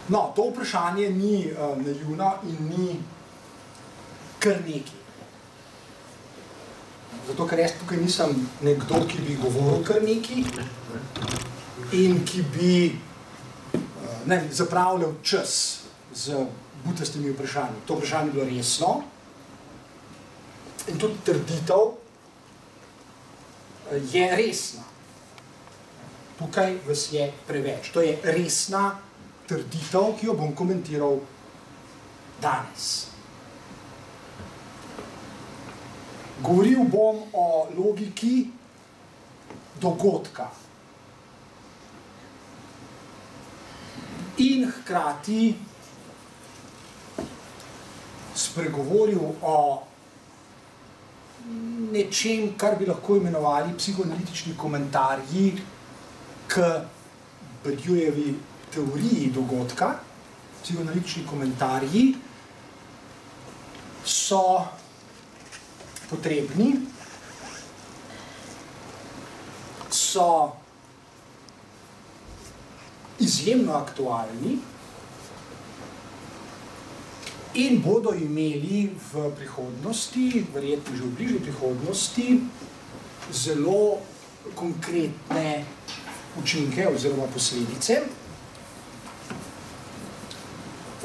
No, to vprašanje ni naivno in ni kar nekaj. Zato, ker jaz tukaj nisem nekdo, ki bi govoril kar nekaj in ki bi zapravljal čas z butastimi vprašanji. To vprašanje je bilo resno in tudi trditev je resna. Tukaj vas je preveč. To je resna trditev, ki jo bom komentiral danes. Govoril bom o logiki dogodka in hkrati spregovoril o nečem, kar bi lahko imenovali psihoanalitični komentarji k Bourdieujevi teoriji dogodka. Psihoanalitični komentarji so potrebni, so izjemno aktualni in bodo imeli v prihodnosti, verjetno že v bližnji prihodnosti, zelo konkretne učinke oziroma posledice.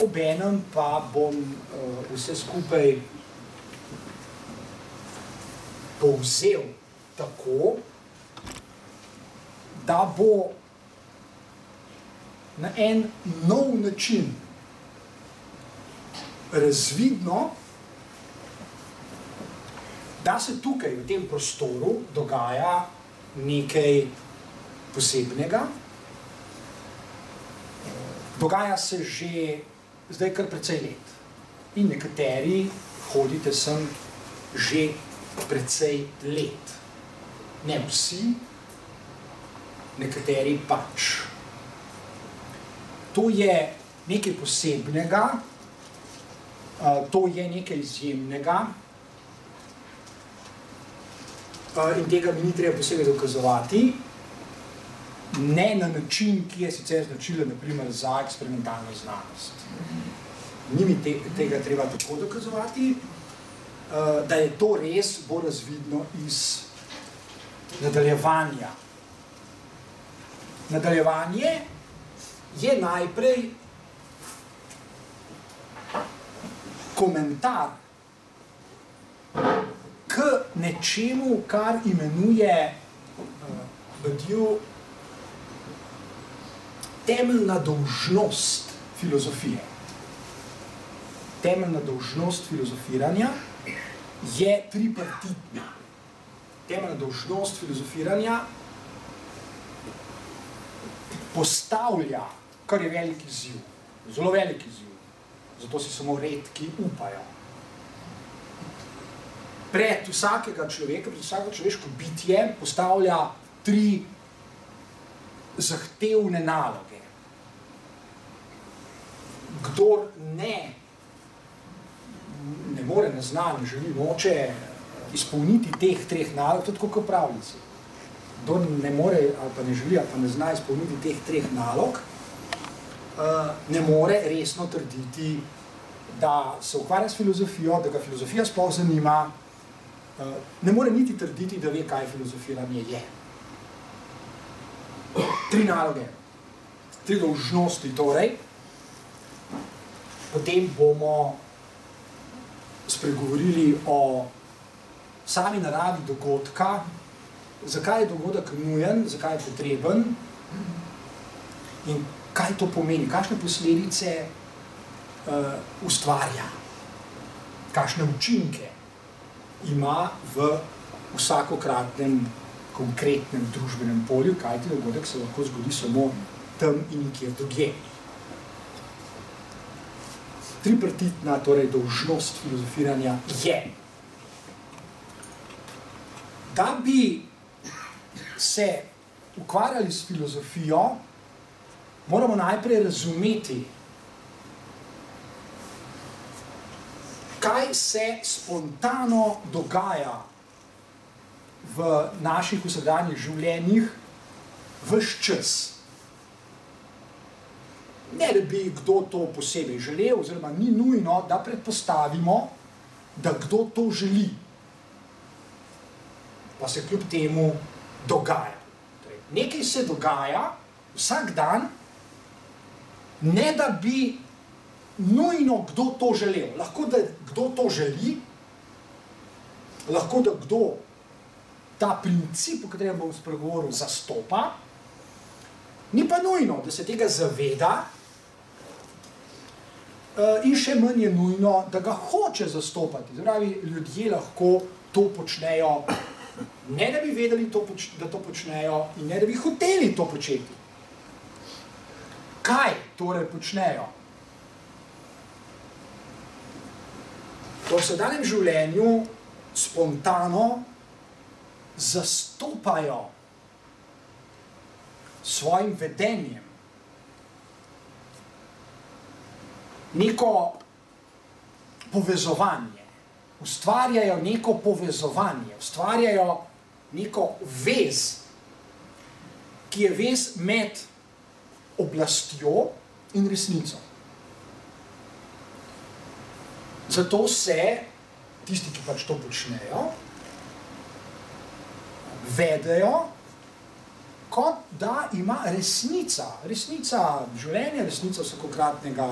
Obenem pa bom vse skupaj povzel tako, da bo na en nov način razvidno, da se tukaj v tem prostoru dogaja nekaj posebnega. Dogaja se že zdaj kar precej let. In nekateri hodite sem že precej let. Ne vsi, nekateri pač. To je nekaj posebnega, to je nekaj izjemnega in tega mi ni treba posebej dokazovati, ne na način, ki je sicer značilen, naprimer, za eksperimentalno znanost. Ni mi tega treba tako dokazovati, da je to res bo razvidno iz nadaljevanja. Nadaljevanje je najprej komentar k nečemu, kar imenuje Bourdieu temeljna dolžnost filozofije. Temeljna dolžnost filozofiranja je tripartitna. Temeljna dolžnost filozofiranja postavlja, kar je velik izziv, zelo velik izziv, zato si samo redki upajo. Pred vsakega človeka, pred vsako človeško bitje postavlja tri zahtevne naloge. Kdor ne more, ne zna, ne želi, noče izpolniti teh treh nalog, to je tako kot v pravljici. Kdor ne more ali pa ne želi ali pa ne zna izpolniti teh treh nalog, ne more resno trditi, da se ukvarja s filozofijo, da ga filozofija sploh zanima, ne more niti trditi, da ve, kaj filozofiranje je. Tri naloge, tri dolžnosti torej. Potem bomo spregovorili o sami naravi dogodka, zakaj je dogodek nujen, zakaj je potreben in kaj to pomeni, kakšne posledice ustvarja, kakšne učinke ima v vsakokratnem konkretnem družbenem polju, kajti dogodek se lahko zgodi samo tam in nikjer drugje. Tripartitna, torej dolžnost filozofiranja je, da bi se ukvarjali s filozofijo, moramo najprej razumeti, kaj se spontano dogaja v naših vsakdanjih življenjih ves čas. ne da bi kdo to posebej želel, oziroma ni nujno, da predpostavimo, da kdo to želi. Pa se kljub temu dogaja. Torej, nekaj se dogaja vsak dan, ne da bi nujno kdo to želel. Lahko da kdo to želi, lahko da kdo ta princip, o katerem bom spregovoril, zastopa, ni pa nujno, da se tega zaveda, in še manj je nujno, da ga hoče zastopati. Zdaj, ljudje lahko to počnejo, ne da bi vedeli, da to počnejo, in ne da bi hoteli to početi. Kaj torej počnejo? V vsakdanjem življenju spontano zastopajo svojim vedenjem neko povezovanje, ustvarjajo neko povezovanje, ustvarjajo neko vez, ki je vez med oblastjo in resnico. Zato se tisti, ki pač to počnejo, vedejo, kot da ima resnica življenja, resnica vsakokratnega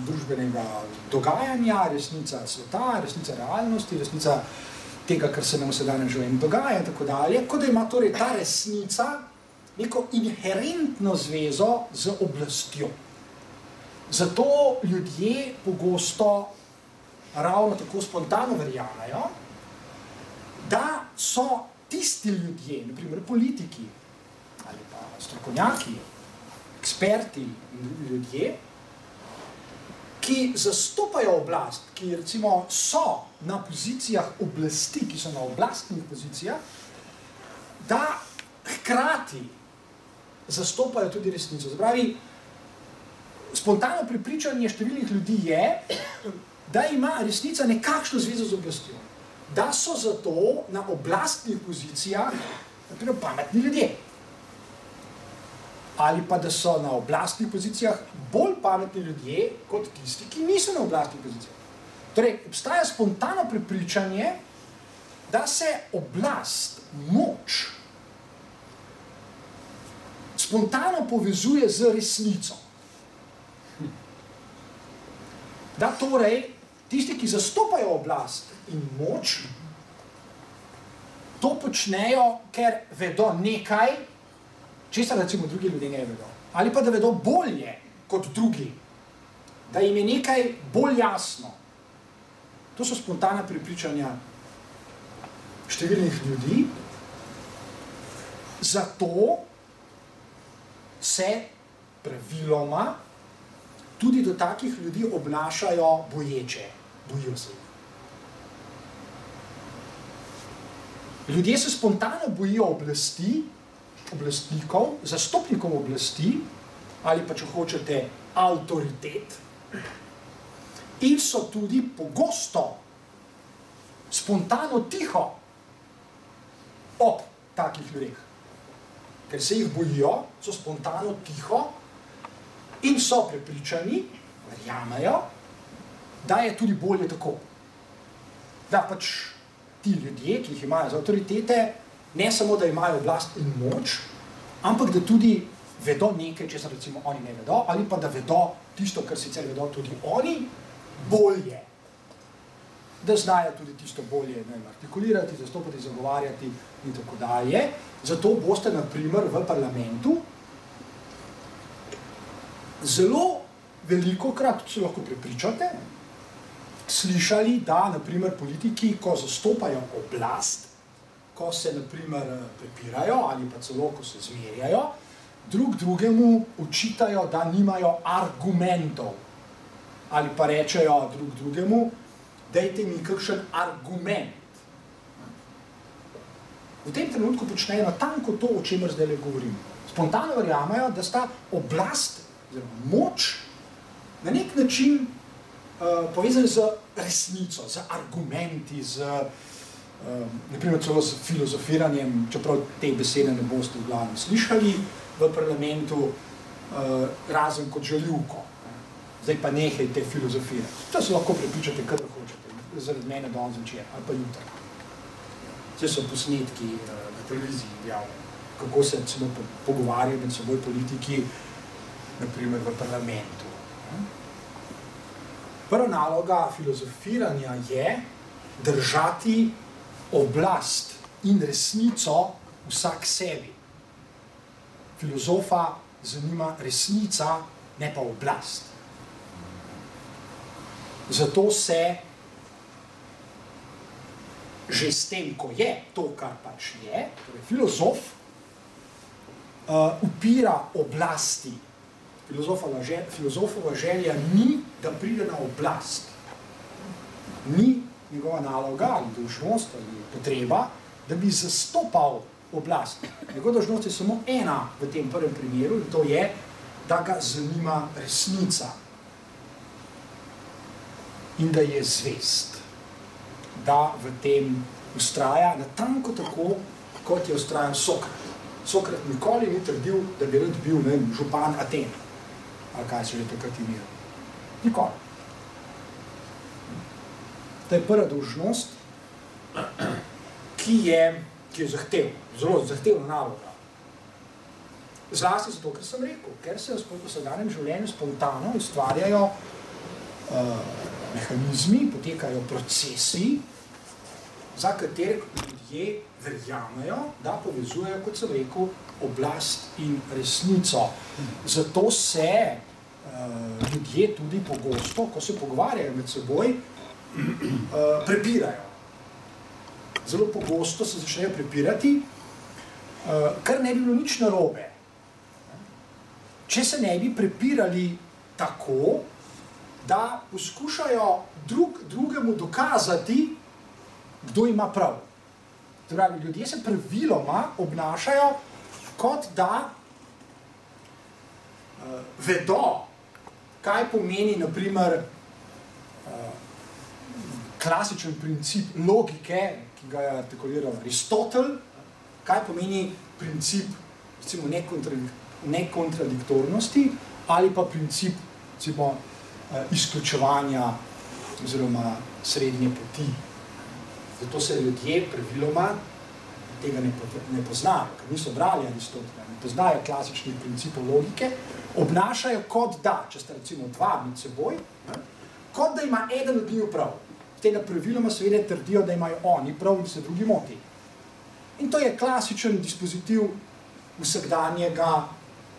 družbenega dogajanja, resnica sveta, resnica realnosti, resnica tega, kar se nam v sedanjem življenju dogaja in tako dalje, kot da ima torej ta resnica neko inherentno zvezo z oblastjo. Zato ljudje pogosto ravno tako spontano verjamejo, da so tisti ljudje, na primer politiki, ali pa strokovnjaki, eksperti in drugi ljudje, ki zastopajo oblast, ki recimo so na pozicijah oblasti, ki so na oblastnih pozicijah, da hkrati zastopajo tudi resnico. Zapravi, spontano prepričanje številnih ljudi je, da ima resnica nekakšno zvezo z oblastjo. Da so zato na oblastnih pozicijah naprimer pametni ljudje. Ali pa da so na oblastnih pozicijah bolj pametni ljudje kot tisti, ki niso na oblastnih pozicijah. Torej, obstaja spontano prepričanje, da se oblast, moč, spontano povezuje z resnico. Da torej tisti, ki zastopajo oblast in moč, to počnejo, ker vedo nekaj, česar recimo drugi ljudje ne vedo. Ali pa da vedo bolje kot drugi, da jim je nekaj bolj jasno. To so spontana prepričanja številnih ljudi, zato se praviloma tudi do takih ljudi obnašajo boječe, bojijo se jih. Ljudje se spontano bojijo oblasti, oblastnikov, zastopnikov oblasti, ali pa, če hočete, avtoritet, in so tudi pogosto spontano tiho ob takih ljudeh. Ker se jih bojijo, so spontano tiho in so prepričani, verjamejo, da je tudi bolje tako. Da pač ti ljudje, ki jih imajo za avtoritete, ne samo, da imajo oblast in moč, ampak da tudi vedo nekaj, česar recimo oni ne vedo, ali pa da vedo tisto, kar sicer vedo tudi oni, bolje. Da znajo tudi tisto bolje artikulirati, zastopati, zagovarjati in tako dalje. Zato boste, na primer, v parlamentu zelo velikokrat, se lahko prepričate, slišali, da, na primer, politiki, ko zastopajo oblast, ko se, na primer, prepirajo ali pa celo, ko se zmerjajo, drug drugemu očitajo, da nimajo argumentov. Ali pa rečejo drug drugemu, dajte mi kakšen argument. V tem trenutku počnejo natanko to, o čemer zdaj govorim. Spontano verjamejo, da sta oblast, oziroma moč, na nek način povezani z resnico, z argumenti, z naprimer celo z filozofiranjem, čeprav te besede ne boste v glavnem slišali v parlamentu, razen kot žaljivko. zdaj pa nehajte filozofirati. To se lahko prepričate, kar hočete, zaradi mene danes zvečer, ali pa jutri. Vse so posnetki na televiziji objavljeni, kako se celo pogovarjajo med seboj politiki, naprimer v parlamentu. Prva naloga filozofiranja je držati oblast in resnico vsak sebi. Filozofa zanima resnica, ne pa oblast. Zato se že s tem, ko je to, kar pač je, torej filozof, upira oblasti. Filozofova želja ni, da pride na oblast. Ni njegova naloga ali dolžnost ali potreba, da bi zastopal oblast. Njegova dolžnost je samo ena v tem prvem primeru in to je, da ga zanima resnica in da je zvest, da v tem vztraja natanko tako, kot je vztrajal Sokrat. Sokrat nikoli ni trdil, da bi rad bil župan Aten, ali kaj se že takrat imel. Nikoli. To je prva dolžnost, ki je zahtevna, zelo zahtevna naloga. Zlasti zato, ker sem rekel, ker se v vsakdanjem življenju spontano ustvarjajo mehanizmi, potekajo procesi, za katere ljudje verjamejo, da povezujejo, kot sem rekel, oblast in resnico. Zato se ljudje tudi pogosto, ko se pogovarjajo med seboj, prepirajo. Zelo pogosto se začnejo prepirati, kar ne bi bilo nič narobe. Če se ne bi prepirali tako, da poskušajo drugemu dokazati, kdo ima prav. Torej, ljudje se praviloma obnašajo, kot da vedo, kaj pomeni, naprimer, klasičen princip logike, ki ga je artikuliral Aristotel, kaj pomeni princip, recimo, nekontradiktornosti ali pa princip, recimo, izključevanja oziroma srednje poti. Zato se ljudje praviloma tega ne poznajo, ker niso brali Aristotela, ne poznajo klasičnih principov logike, obnašajo kot da, če sta recimo dva med seboj, kot da ima eden od njih prav. Tega praviloma seveda trdijo, da imajo oni prav in se drugi moti. In to je klasičen dispozitiv vsakdanjega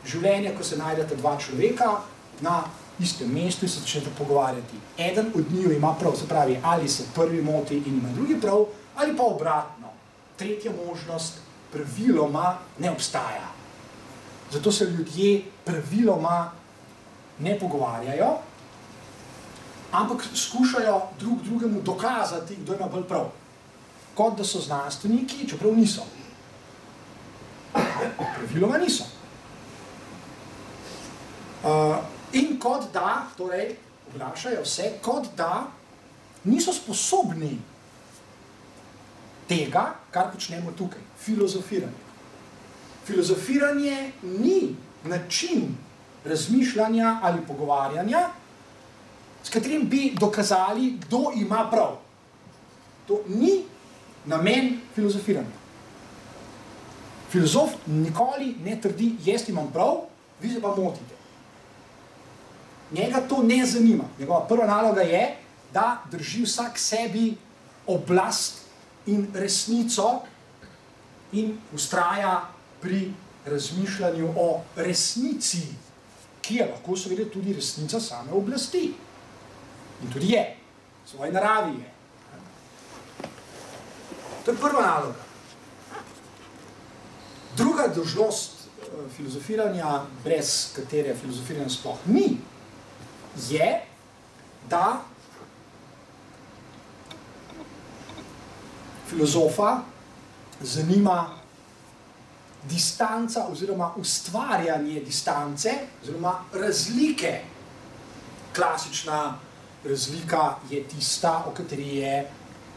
življenja, ko se najdete dva človeka na istem mestu in se začnete pogovarjati. Eden od njiju ima prav, se pravi, ali se prvi moti in ima drugi prav, ali pa obratno. Tretja možnost praviloma ne obstaja. Zato se ljudje praviloma ne pogovarjajo, ampak skušajo drugemu dokazati, kdo ima bolj prav. Kot da so znanstveniki, čeprav niso. Praviloma niso. In kot da, torej, obnašajo vse, kot da niso sposobni tega, kar počnemo tukaj, filozofiranje. Filozofiranje ni način razmišljanja ali pogovarjanja, s katerim bi dokazali, kdo ima prav. To ni namen filozofiranja. Filozof nikoli ne trdi, jaz imam prav, vi se pa motite. Njega to ne zanima. Njegova prva naloga je, da drži vsak sebi oblast in resnico in vztraja pri razmišljanju o resnici, ki je lahko seveda tudi resnica same oblasti. In tudi je. V svoji naravi je. To je prva naloga. Druga dolžnost filozofiranja, brez katere filozofiranja sploh ni, je, da filozofa zanima distanca oziroma ustvarjanje distance oziroma razlike. Klasična razlika je tista, o kateri je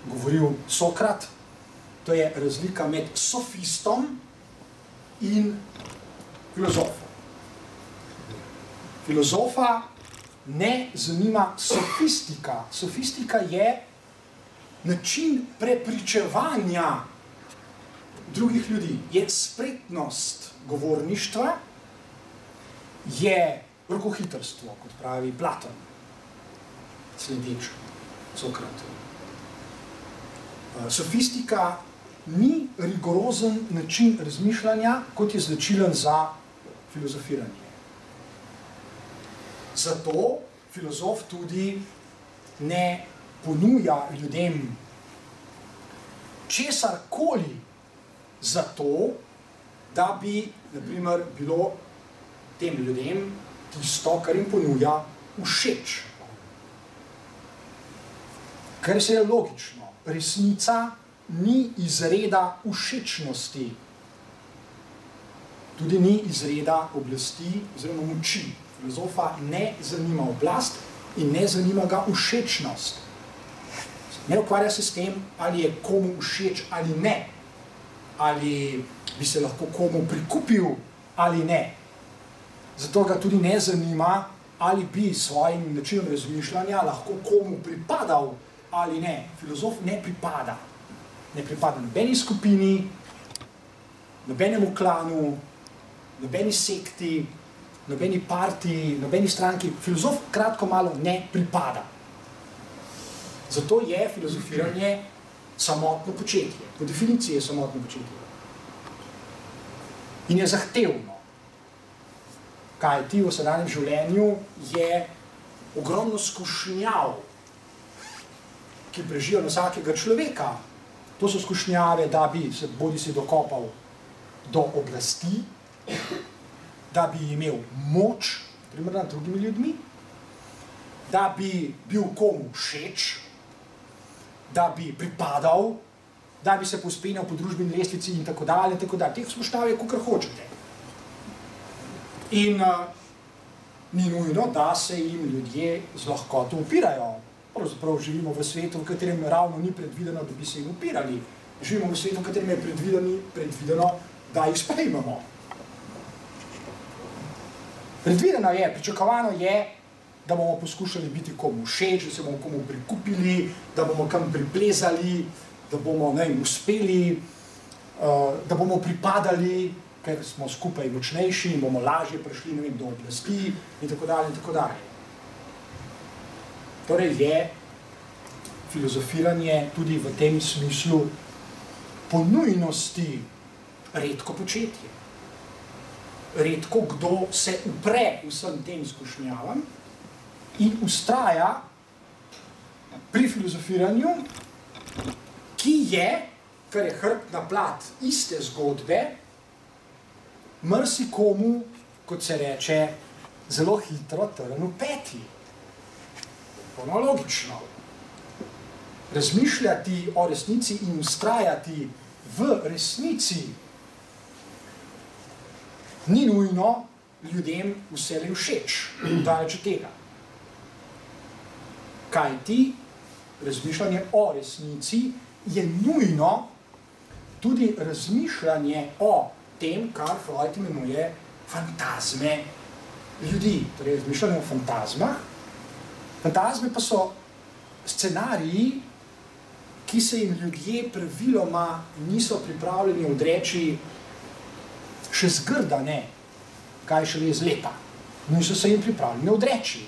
govoril Sokrat. To je razlika med sofistom in filozofom. Filozofa ne zanima sofistika. Sofistika je način prepričevanja drugih ljudi, je spretnost govorništva, je rokohitrstvo, kot pravi Platon, sledeč Sokratu. Sofistika ni rigorozen način razmišljanja, kot je značilen za filozofiranje. Zato filozof tudi ne ponuja ljudem česarkoli zato, da bi, na primer, bilo tem ljudem tisto, kar jim ponuja, všeč. Kar se je logično. Resnica ni izreda všečnosti, tudi ni izreda oblasti oziroma moči. Filozofa ne zanima oblast in ne zanima ga všečnost. Ne ukvarja se s tem, ali je komu všeč ali ne, ali bi se lahko komu prikupil ali ne. Zato ga tudi ne zanima, ali bi svojim načinom razmišljanja lahko komu pripadal ali ne. Filozof ne pripada. Ne pripada nobeni skupini, nobenemu klanu, nobeni sekti, nobeni partiji, nobeni stranki. Filozof kratko malo ne pripada. Zato je filozofiranje samotno početje. Po definiciji je samotno početje. In je zahtevno. Kaj ti v sedanjem življenju je ogromno skušnjav, ki prežijo na vsakega človeka. To so skušnjave, da bi se bodisi dokopal do oblasti, da bi imel moč, primer nad drugimi ljudmi, da bi bil komu všeč, da bi pripadal, da bi se povzpenjal po družbeni lestvici in tako dalje, in tako dalje. Teh skušnjav je, kakor hočete. In ni nujno, da se jim ljudje z lahkoto upirajo. Pravzaprav živimo v svetu, v katerem ravno ni predvideno, da bi se jim upirali. Živimo v svetu, v katerem je predvideno, da jih sprejmemo. Predvideno je, pričakovano je, da bomo poskušali biti komu všeč, da se bomo komu prikupili, da bomo kam priplezali, da bomo, ne vem, uspeli, da bomo pripadali, ker smo skupaj močnejši in bomo lažje prišli, ne vem, do oblasti in tako dalje in tako dalje. Torej je filozofiranje tudi v tem smislu po nujnosti redko početje. Redko kdo se upre vsem tem izkušnjavam in vztraja pri filozofiranju, ki je, kar je hrbtna plat iste zgodbe, marsikomu, kot se reče, zelo hitro trn v peti. Ono logično. Razmišljati o resnici in vztrajati v resnici ni nujno ljudem vselej všeč, daleč od tega. Kajti razmišljanje o resnici je nujno tudi razmišljanje o tem, kar Freud imenuje fantazme ljudi. Torej razmišljanje o fantazmah. Fantazme pa so scenariji, ki se jim ljudje praviloma niso pripravljeni odreči še zgrda ne, kaj šele zlepa. Niso se jim pripravljeni odreči.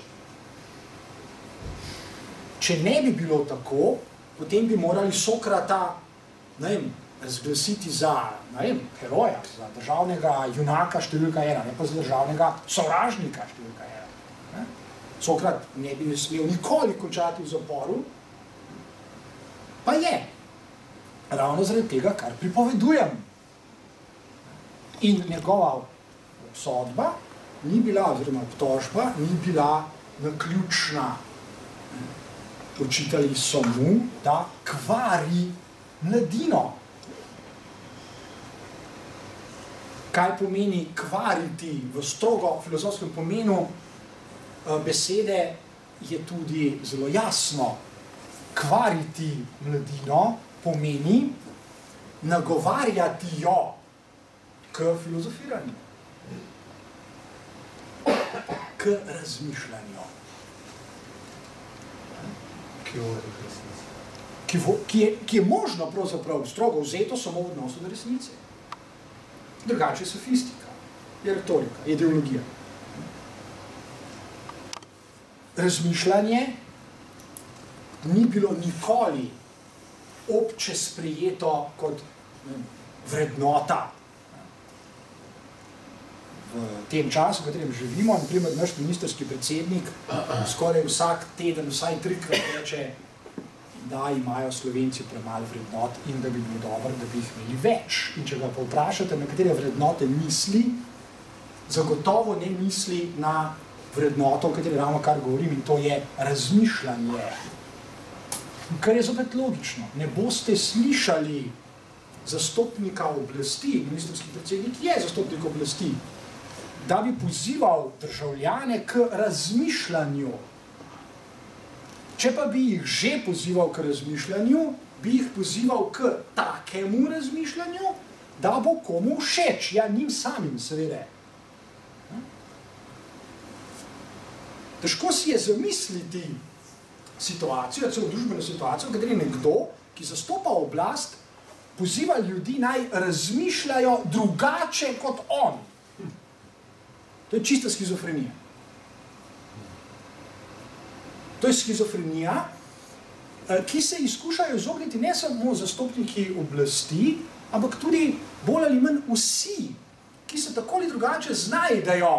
Če ne bi bilo tako, potem bi morali Sokrata, ne vem, razglasiti za, ne vem, heroja, za državnega junaka številka 1, ne pa za državnega sovražnika številka 1. Ne? Sokrat ne bi smel nikoli končati v zaporu, pa je. Ravno zaradi tega, kar pripovedujem. In njegova obsodba ni bila, oziroma obtožba, ni bila naključna. Očitali so mu, da kvari mladino. Kaj pomeni kvariti v strogo filozofskem pomenu besede, je tudi zelo jasno. Kvariti mladino pomeni nagovarjati jo k filozofiranju, k razmišljanju. ki je možno pravzaprav strogo vzeto samo v odnosu do resnice. Drugače je sofistika, je retorika, je ideologija. Razmišljanje ni bilo nikoli obče sprejeto kot vrednota. V tem času, v katerem živimo, na primer naš ministerski predsednik skoraj vsak teden, vsaj 3-krat reče, da imajo Slovenci premalo vrednot in da bi bilo dobro, da bi jih imeli več. In če ga pa vprašate, na katere vrednote misli, zagotovo ne misli na vrednoto, o kateri ravno kar govorim, in to je razmišljanje. Kar je zopet logično. Ne boste slišali zastopnika oblasti, ministerski predsednik je zastopnik oblasti, da bi pozival državljane k razmišljanju. Če pa bi jih že pozival k razmišljanju, bi jih pozival k takemu razmišljanju, da bo komu všeč, ja njim samim seveda. Težko si je zamisliti situacijo, celo družbeno situacijo, v kateri nekdo, ki zastopa oblast, poziva ljudi naj razmišljajo drugače kot on. To je čista skizofrenija. To je skizofrenija, ki se izkušajo izogniti ne samo zastopniki oblasti, ampak tudi bolj ali manj vsi, ki se tako ali drugače znajdejo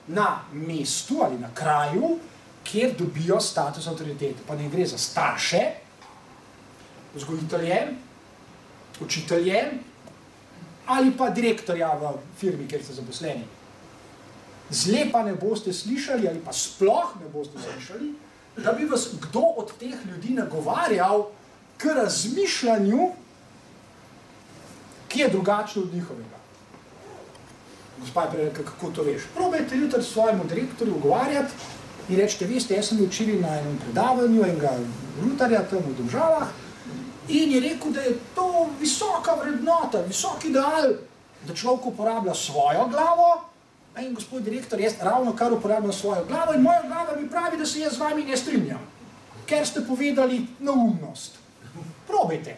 na mestu ali na kraju, kjer dobijo status avtoritete. Pa ne gre za starše, vzgojitelje, učitelje ali pa direktorja v firmi, kjer ste zaposleni. Zle pa ne boste slišali ali pa sploh ne boste slišali, da bi vas kdo od teh ljudi nagovarjal k razmišljanju, ki je drugačno od njihovega. Gospa je prej, kako to veš? Probajte jutri svojemu direktorju ugovarjati in rečete, veste, jaz sem učili na enem predavanju enega rutarja tam v Domžalah in je rekel, da je to visoka vrednota, visok ideal, da človek uporablja svojo glavo. In gospod direktor, jaz ravno kar uporabljam svojo glavo in moja glava mi pravi, da se jaz z vami ne strinjam, ker ste povedali neumnost. Probajte.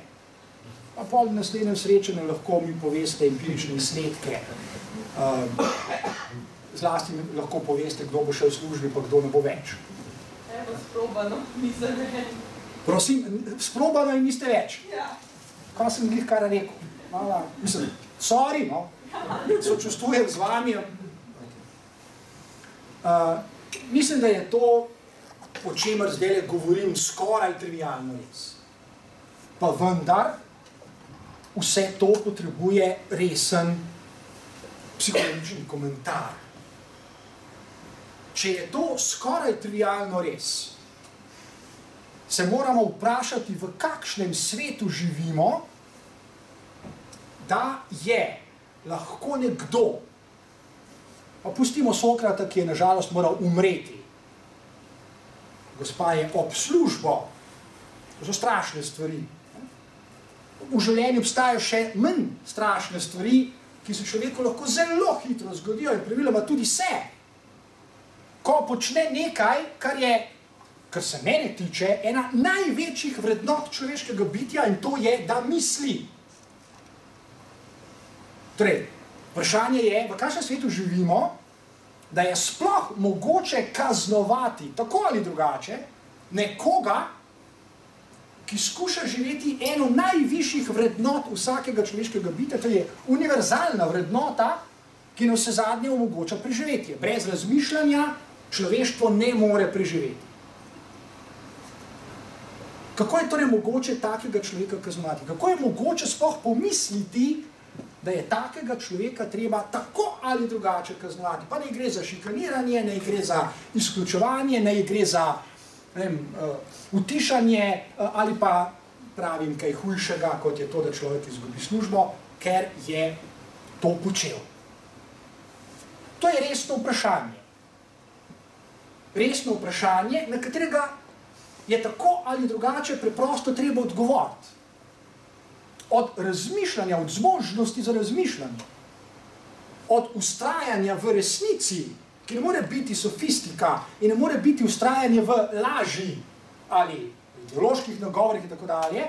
Pa pol naslednjem srečanju lahko mi poveste empirične izsledke. Zlasti mi lahko poveste, kdo bo šel v službi, pa kdo ne bo več. Evo, sprobano, niste več. Prosim, sprobano in niste več. Ja. Kaj sem glih kar rekel? Mislim, sorry, no. Sočustvujem z vami. Mislim, da je to, o čemer zdaj govorim, skoraj trivialno res. Pa vendar, vse to potrebuje resen psihologični komentar. Če je to skoraj trivialno res, se moramo vprašati, v kakšnem svetu živimo, da je lahko nekdo, pa pustimo Sokrata, ki je nažalost moral umreti. Gospa je ob službo, to so strašne stvari. V življenju obstajajo še manj strašne stvari, ki se človeku lahko zelo hitro zgodijo in praviloma tudi se. Ko počne nekaj, kar je, kar se mene tiče, ena največjih vrednot človeškega bitja in to je, da misli. Torej, vprašanje je, v kakšnem svetu živimo, da je sploh mogoče kaznovati, tako ali drugače, nekoga, ki skuša živeti eno najvišjih vrednot vsakega človeškega bitja, to je univerzalna vrednota, ki nam vse zadnje omogoča preživetje. Brez razmišljanja človeštvo ne more preživeti. Kako je torej mogoče takega človeka kaznovati? Kako je mogoče sploh pomisliti, da je takega človeka treba tako ali drugače kaznovati? Pa ne gre za šikaniranje, ne gre za izključevanje, ne gre za utišanje ali pa pravim kaj hujšega, kot je to, da človek izgubi službo, ker je to počel. To je resno vprašanje. Resno vprašanje, na katerega je tako ali drugače preprosto treba odgovoriti. Od razmišljanja, od zmožnosti za razmišljanje, od ustrajanja v resnici, ki ne more biti sofistika in ne more biti ustrajanje v laži ali ideoloških nagovorih in tako dalje,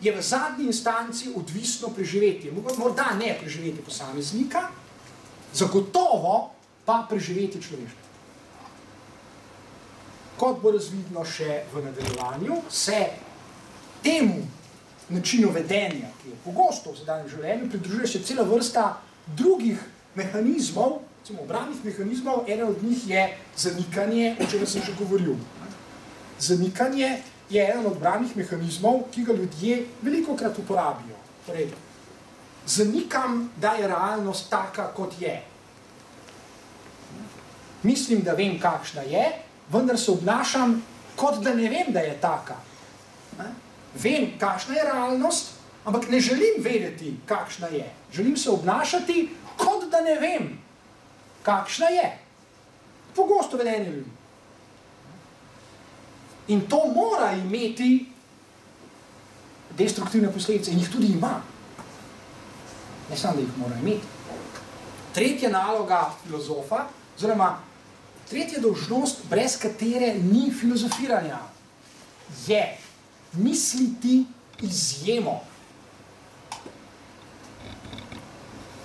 je v zadnji instanci odvisno preživetje. Morda ne preživetje posameznika, zagotovo pa preživetje človeštva. Kot bo razvidno še v nadaljevanju, se temu načinu vedenja, ki je pogosto v sedanjem življenju, pridružuje še cela vrsta drugih mehanizmov, recimo obrambnih mehanizmov, eden od njih je zanikanje, o čemer sem že govoril. Zanikanje je eden od obrambnih mehanizmov, ki ga ljudje velikokrat uporabijo. Torej, zanikam, da je realnost taka, kot je. Mislim, da vem, kakšna je, vendar se obnašam, kot da ne vem, da je taka. Vem, kakšna je realnost, ampak ne želim vedeti, kakšna je. Želim se obnašati, kot da ne vem, kakšna je. Pogosto vedenje ljudi. In to mora imeti destruktivne posledice in jih tudi ima. Ne samo, da jih mora imeti. Tretja naloga filozofa, oziroma tretja dolžnost, brez katere ni filozofiranja, je misliti izjemo.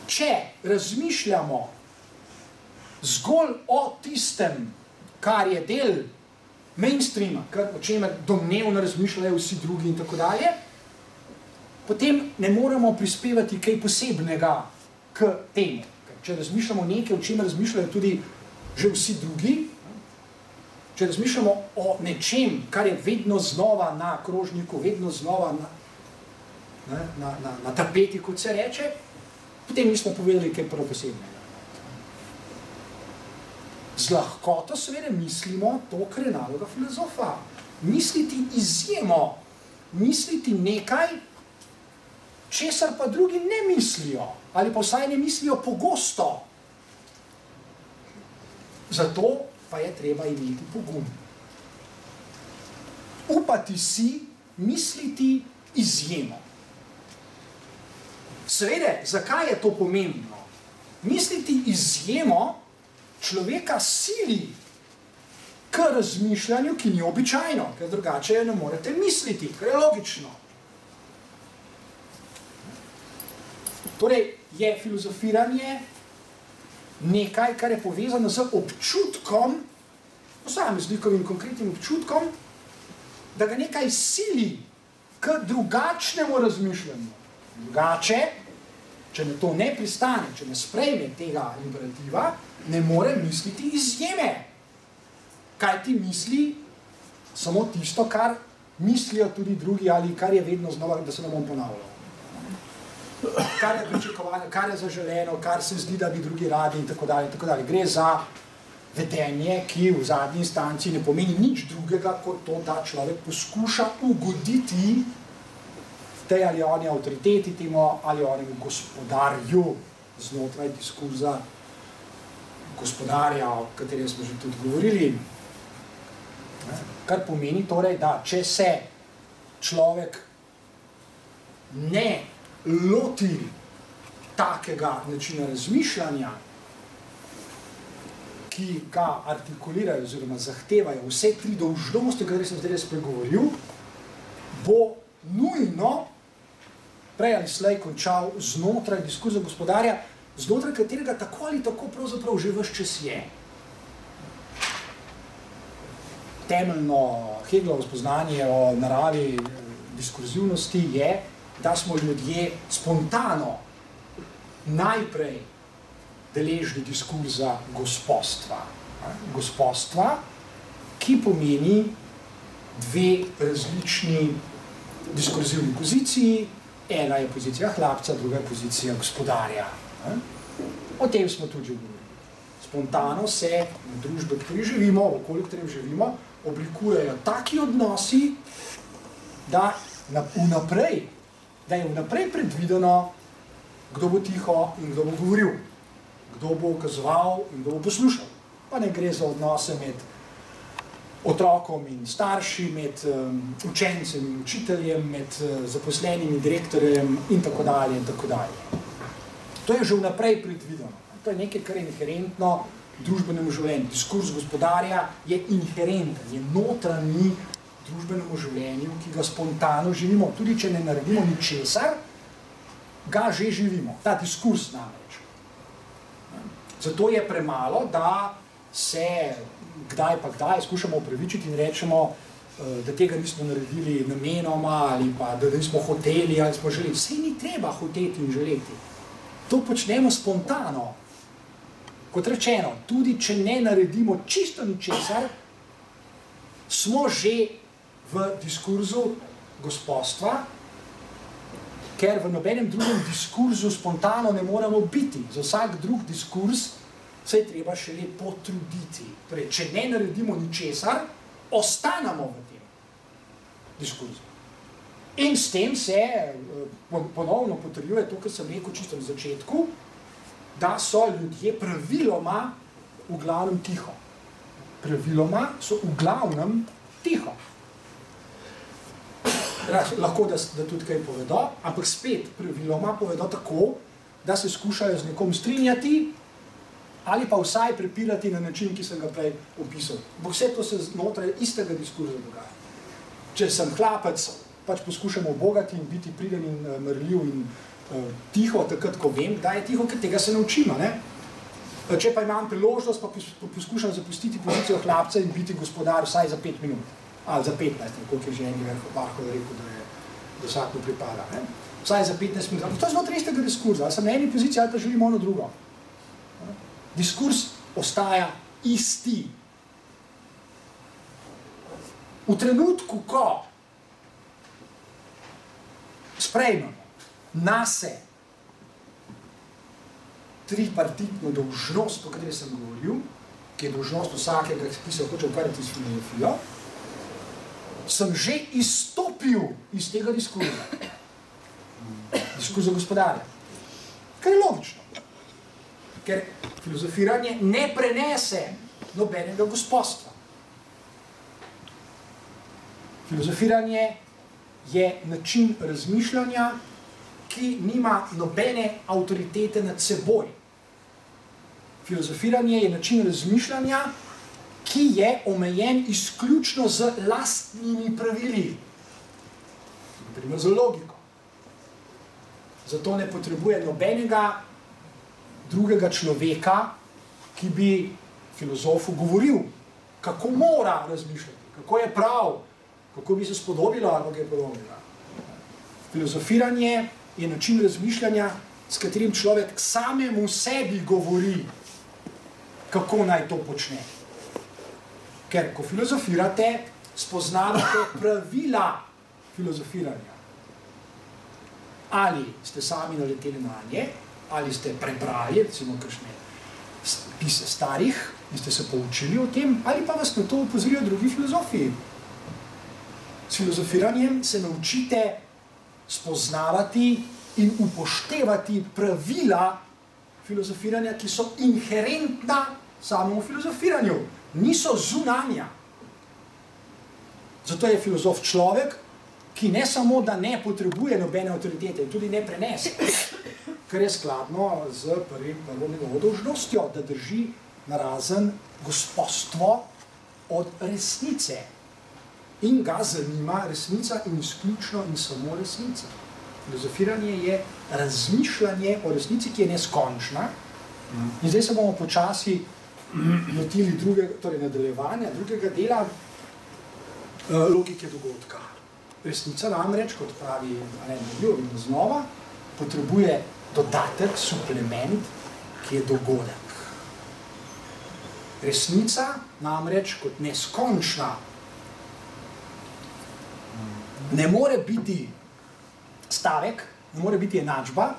Če razmišljamo zgolj o tistem, kar je del mainstreama, o čemer domnevno razmišljajo vsi drugi in tako dalje, potem ne moremo prispevati kaj posebnega k temu. Če razmišljamo nekaj, o čemer razmišljajo tudi že vsi drugi, če razmišljamo o nečem, kar je vedno znova na krožniku, vedno znova na tapeti, kot se reče, potem nismo povedali kaj prav posebnega. Z lahkoto seveda mislimo to, kar je naloga filozofa. Misliti izjemo, misliti nekaj, česar pa drugi ne mislijo, ali pa vsaj ne mislijo pogosto. Zato pa je treba imeti pogum. Upati si misliti izjemo. Seveda, zakaj je to pomembno? Misliti izjemo človeka sili k razmišljanju, ki ni običajno, ker drugače ne morete misliti, ker je logično. Torej, je filozofiranje nekaj, kar je povezano z občutkom, posameznikovim konkretnim občutkom, da ga nekaj sili k drugačnemu razmišljanju. Drugače, če na to ne pristane, če ne sprejme tega imperativa, ne more misliti izjeme. Kaj ti misli samo tisto, kar mislijo tudi drugi ali kar je vedno znova, da se ne bom ponavljal. Kar je pričakovano, kar je zaželeno, kar se zdi, da bi drugi radi in tako dalje, in tako dalje. Gre za vedenje, ki v zadnji instanci ne pomeni nič drugega, kot to, da človek poskuša ugoditi tej ali oni avtoriteti, temu ali onemu gospodarju znotraj diskurza gospodarja, o katerem smo že tudi govorili. Kar pomeni torej, da če se človek ne loti takega načina razmišljanja, ki ga artikulirajo oziroma zahtevajo vse tri dolžnosti, o katerih sem zdaj spregovoril, bo nujno prej ali slej končal znotraj diskurza gospodarja, znotraj katerega tako ali tako pravzaprav že ves čas je. Temeljno Hegelovo spoznanje o naravi diskurzivnosti je, da smo ljudje spontano najprej deležni diskurza gospodstva. Gospodstva, ki pomeni dve različni diskurzivni poziciji. Ena je pozicija hlapca, druga je pozicija gospodarja. O tem smo tudi že govorili. Spontano se v družbi, v kateri živimo, v okolju, v katerem živimo, oblikujejo taki odnosi, da je vnaprej predvideno, kdo bo tiho in kdo bo govoril, kdo bo ukazoval in kdo bo poslušal. Pa ne gre za odnose med otrokom in starši, med učencem in učiteljem, med zaposlenim in direktorjem in tako dalje in tako dalje. To je že vnaprej predvideno. To je nekaj, kar je inherentno družbenemu življenju. Diskurs gospodarja je inherenten, je notranji družbenemu družbenemu življenju, ki ga spontano živimo, tudi če ne naredimo ničesar, ga že živimo, ta diskurs namreč. Zato je premalo, da se kdaj pa kdaj skušamo upravičiti in rečemo, da tega nismo naredili namenoma ali pa da nismo hoteli ali smo želeli. Saj ni treba hoteti in želeti. To počnemo spontano. Kot rečeno, tudi če ne naredimo čisto ničesar, smo že v diskurzu gospodstva, ker v nobenem drugem diskurzu spontano ne moramo biti. Za vsak drug diskurs se je treba šele potruditi. Torej, če ne naredimo ničesar, ostanemo v tem diskurzu. In s tem se ponovno potrjuje to, kar sem rekel čisto na začetku, da so ljudje praviloma v glavnem tiho. Praviloma so v glavnem tiho. Lahko, da tudi kaj povedo, ampak spet praviloma povedo tako, da se skušajo z nekom strinjati ali pa vsaj prepirati na način, ki sem ga prej opisal. Ampak vse to se znotraj istega diskurza dogaja. Če sem hlapec, pač poskušam obogati in biti priden in mrljiv in tiho, takrat, ko vem, da je tiho, ker tega se naučimo. Če pa imam priložnost, pa poskušam zapustiti pozicijo hlapca in biti gospodar vsaj za 5 minut. Ali za 15, koliko je že eni Barhol rekel, da vsak mu pripada. Vsaj za 15 minut. To je znotraj istega diskurza. Ali sem na eni poziciji ali pa želim ono drugo. Diskurs ostaja isti. V trenutku, ko sprejmemo nase tripartitno dolžnost, o kateri sem govoril, ki je dolžnost vsakega, ki se hoče ukvarjati s filozofijo, sem že izstopil iz tega diskurza. Diskurza gospodarja. Kar je logično. Ker filozofiranje ne prenese nobenega gospodstva. Filozofiranje je način razmišljanja, ki nima nobene avtoritete nad seboj. Filozofiranje je način razmišljanja, ki je omejen izključno z lastnimi pravili. Naprimer z logiko. Zato ne potrebuje nobenega drugega človeka, ki bi filozofu govoril, kako mora razmišljati, kako je prav, kako bi se spodobilo ali kako je podobno. Filozofiranje je način razmišljanja, s katerim človek samemu sebi govori, kako naj to počne. Ker, ko filozofirate, spoznavate pravila filozofiranja. Ali ste sami naleteli na nje, ali ste prebrali, recimo, kakšne spise starih in ste se poučili o tem, ali pa vas na to opozorijo drugi filozofiji. S filozofiranjem se naučite spoznavati in upoštevati pravila filozofiranja, ki so inherentna samemu filozofiranju. Niso zunanja. Zato je filozof človek, ki ne samo, da ne potrebuje nobene avtoritete in tudi ne prenese, kar je skladno z prvo njegovo dolžnostjo, da drži narazen gospodstvo od resnice. In ga zanima resnica in izključno in samo resnica. Filozofiranje je razmišljanje o resnici, ki je neskončna. In zdaj se bomo počasi lotili nadaljevanja drugega dela logike dogodka. Resnica namreč, kot pravi Alain znova, potrebuje dodatek, suplement, ki je dogodek. Resnica namreč kot neskončna ne more biti stavek, ne more biti enačba,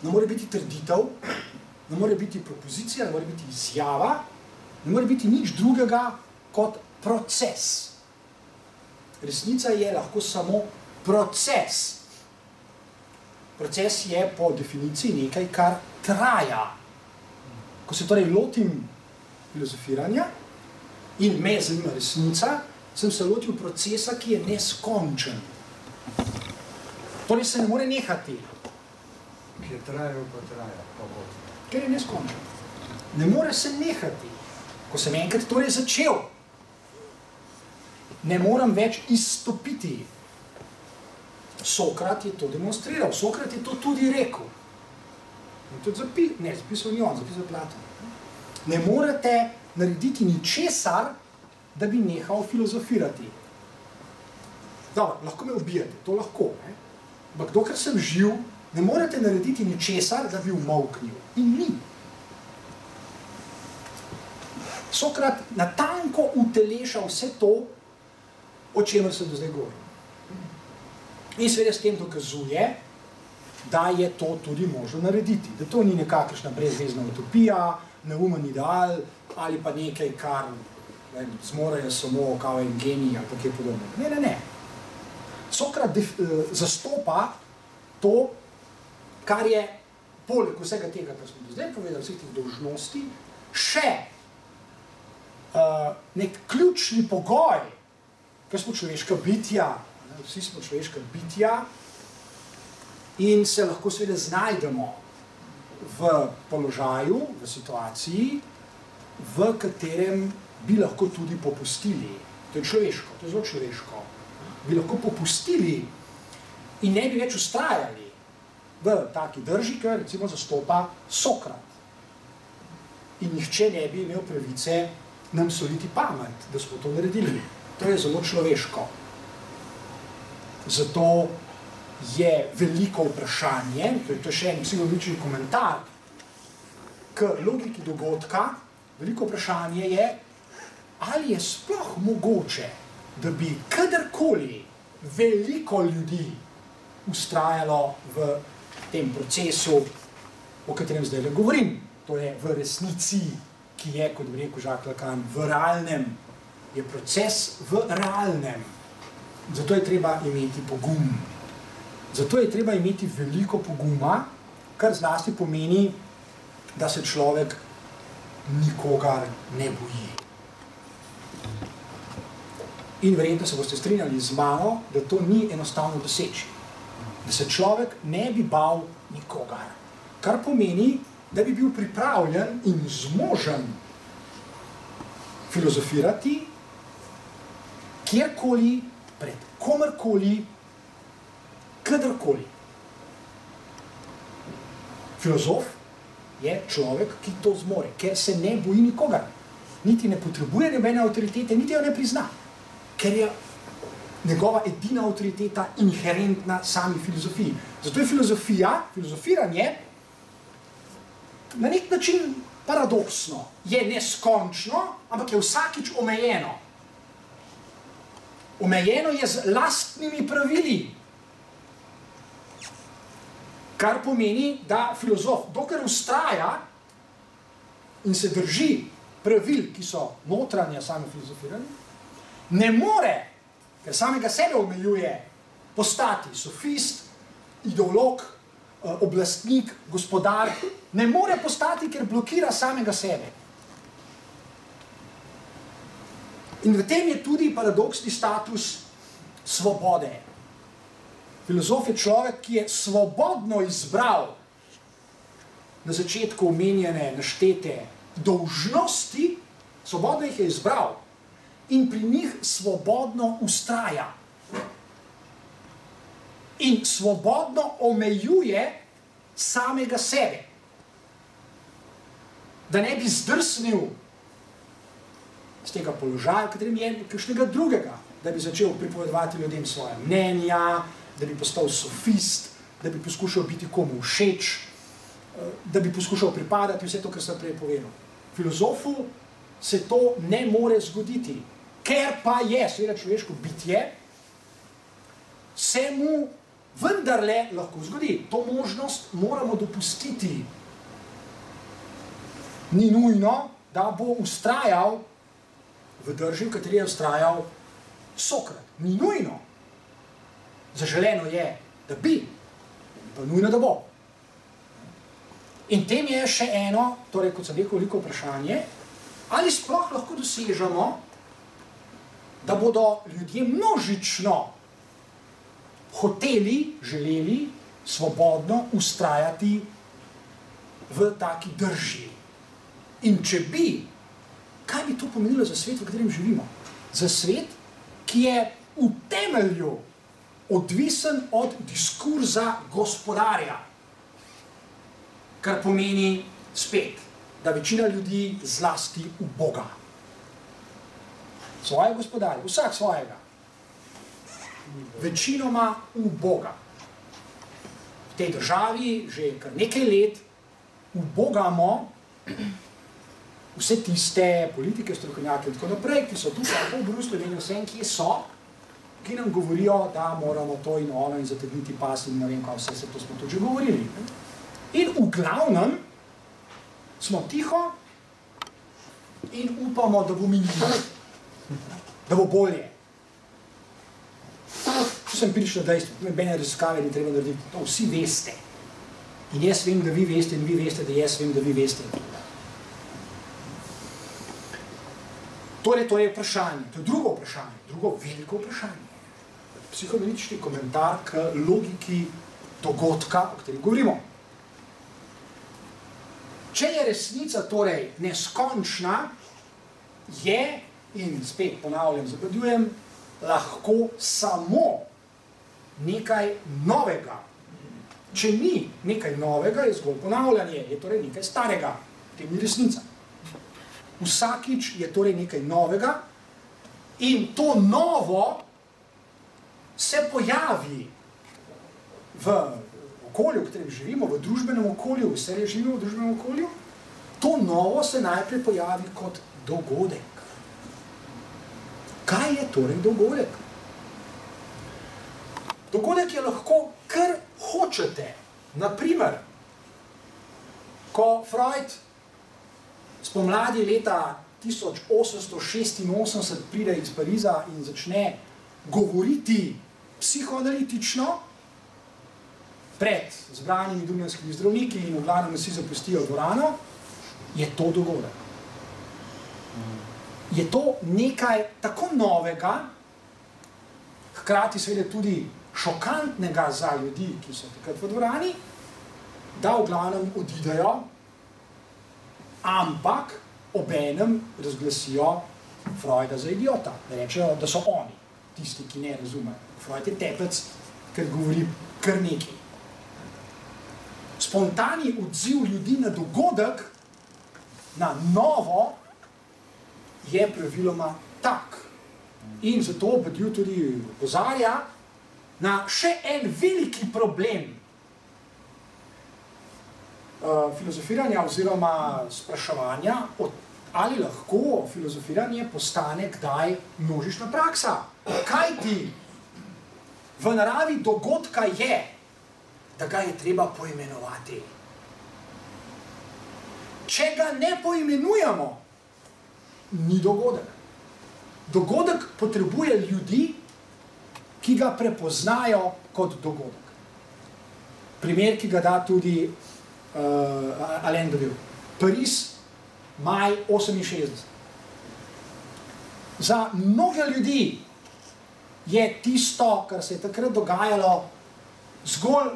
ne more biti trditev, ne more biti propozicija, ne more biti izjava, ne more biti nič drugega kot proces. Resnica je lahko samo proces. Proces je po definiciji nekaj, kar traja. Ko se torej lotim filozofiranja in me zanima resnica, sem se lotil procesa, ki je neskončen. Torej se ne more nehati. Ki je trajal, pa traja. Ker je neskončen. Ne more se nehati. Ko sem enkrat torej začel, ne morem več izstopiti. Sokrat je to demonstriral, Sokrat je to tudi rekel. In tudi zapisal ni on, zapisal Platon. Ne morete narediti ničesar, da bi nehal filozofirati. Dobro, lahko me ubijate, to lahko. Ampak dokler sem živ, ne morete narediti ničesar, da bi umolknil. In ni. Sokrat natanko uteleša vse to, o čemer se do zdaj govori. In seveda s tem dokazuje, da je to tudi možno narediti. Da to ni nekakšna brezvezna utopija, neumen ideal ali pa nekaj, kar zmorejo samo kao en genij ali pa kaj podobno. Ne. Sokrat zastopa to, kar je poleg vsega tega, kar smo do zdaj povedali, vseh tih dolžnosti, še nek ključni pogoj, ker smo človeška bitja, vsi smo človeška bitja in se lahko seveda znajdemo v položaju, v situaciji, v katerem bi lahko tudi popustili. To je človeško, to je zelo človeško. Bi lahko popustili in ne bi več ustrajali v taki drži, ker recimo zastopa Sokrat. In nihče ne bi imel pravice nam soliti pamet, da smo to naredili. To je zelo človeško. Zato je veliko vprašanje, to je še en psihologični komentar k logiki dogodka, veliko vprašanje je, ali je sploh mogoče, da bi kadarkoli veliko ljudi ustrajalo v tem procesu, o katerem zdaj govorim. To je v resnici, ki je, kot bi rekel Jacques Lacan, v realnem, je proces v realnem. Zato je treba imeti pogum. Zato je treba imeti veliko poguma, kar zlasti pomeni, da se človek nikogar ne boji. In verjetno se boste strinjali z mano, da to ni enostavno doseči. Da se človek ne bi bal nikogar. Kar pomeni, da bi bil pripravljen in zmožen filozofirati kjerkoli, pred komerkoli, kadarkoli. Filozof je človek, ki to zmore, ker se ne boji nikogar. Niti ne potrebuje nobene avtoritete, niti jo ne prizna. Ker je njegova edina avtoriteta inherentna sami filozofiji. Zato je filozofiranje na nek način paradoksno. Je neskončno, ampak je vsakič omejeno. Omejeno je z lastnimi pravili. Kar pomeni, da filozof, dokler vztraja in se drži pravil, ki so notranja same filozofiranja, ne more, ker samega sebe omejuje, postati sofist, ideolog, oblastnik, gospodar, ne more postati, ker blokira samega sebe. In v tem je tudi paradoksni status svobode. Filozof je človek, ki je svobodno izbral na začetku omenjene, naštete dolžnosti, svobodno jih je izbral in pri njih svobodno vztraja. In svobodno omejuje samega sebe. Da ne bi zdrsnil z tega položaja, v katerem je kakšnega drugega, da bi začel pripovedovati ljudem svoje mnenja, da bi postal sofist, da bi poskušal biti komu všeč, da bi poskušal pripadati vse to, kar sem prej povedal. Filozofu se to ne more zgoditi, ker pa je seveda človeško bitje, se mu vendarle lahko zgodi. To možnost moramo dopustiti. Ni nujno, da bo vztrajal v drži, v kateri je vztrajal Sokrat. Ni nujno. Zaželeno je, da bi, pa nujno, da bo. In tem je še eno, torej, kot sem rekel, veliko vprašanje, ali sploh lahko dosežemo, da bodo ljudje množično hoteli, želeli svobodno vztrajati v taki drži. In če bi, kaj bi to pomenilo za svet, v katerem živimo? Za svet, ki je v temelju odvisen od diskurza gospodarja, kar pomeni spet, da večina ljudi zlasti v Boga. Svoje gospodarje, vsak svojega. Večinoma v Boga. V tej državi že kar nekaj let ubogamo vse tiste politike, strokovnjake in tako naprej, ki so tukaj v Bruslju in vsem, kje so, ki nam govorijo, da moramo to in ono in zategniti pas in ne vem kaj, vse se to smo tudi že govorili. In v glavnem smo tiho in upamo, da bo minilo, da bo bolje. Če sem prišel dejstvo, nobene raziskave ni treba narediti, to vsi veste. In jaz vem, da vi veste, in vi veste, da jaz vem, da vi veste. Torej, to je vprašanje, to je drugo vprašanje, drugo veliko vprašanje. Psihoanalitični komentar k logiki dogodka, o kateri govorimo. Če je resnica torej neskončna, je, in spet ponavljam, zapovedujem, lahko samo nekaj novega. Če ni nekaj novega, je zgolj ponavljanje, je torej nekaj starega. To ni resnica. Vsakič je torej nekaj novega in to novo se pojavi v okolju, v katerem živimo, v družbenem okolju, vse živimo v družbenem okolju, to novo se najprej pojavi kot dogodek. Kaj je torej dogodek? Dogodek je lahko, kar hočete. Naprimer, ko Freud spomladi leta 1886 pride iz Pariza in začne govoriti psihoanalitično pred zbranimi dunjanskimi zdravniki in v glavnem vsi zapustijo dvorano, je to dogodek. Je to nekaj tako novega, hkrati seveda tudi šokantnega za ljudi, ki so takrat v dvorani, da v glavnem odidejo, ampak obenem razglasijo Freuda za idiota. Da rečejo, da so oni tisti, ki ne razumejo. Freud je tepec, ker govori kar nekaj. Spontani odziv ljudi na dogodek, na novo, je praviloma tak. In zato Badiou tudi opozarja na še en veliki problem filozofiranja oziroma spraševanja, ali lahko filozofiranje postane kdaj množična praksa. Kaj ti v naravi dogodka je, da ga je treba poimenovati? Če ga ne poimenujemo, ni dogodek. Dogodek potrebuje ljudi, ki ga prepoznajo kot dogodek. Primer, ki ga da tudi Alain Badiou. Pariz, maj 68. Za mnoge ljudi je tisto, kar se je takrat dogajalo, zgolj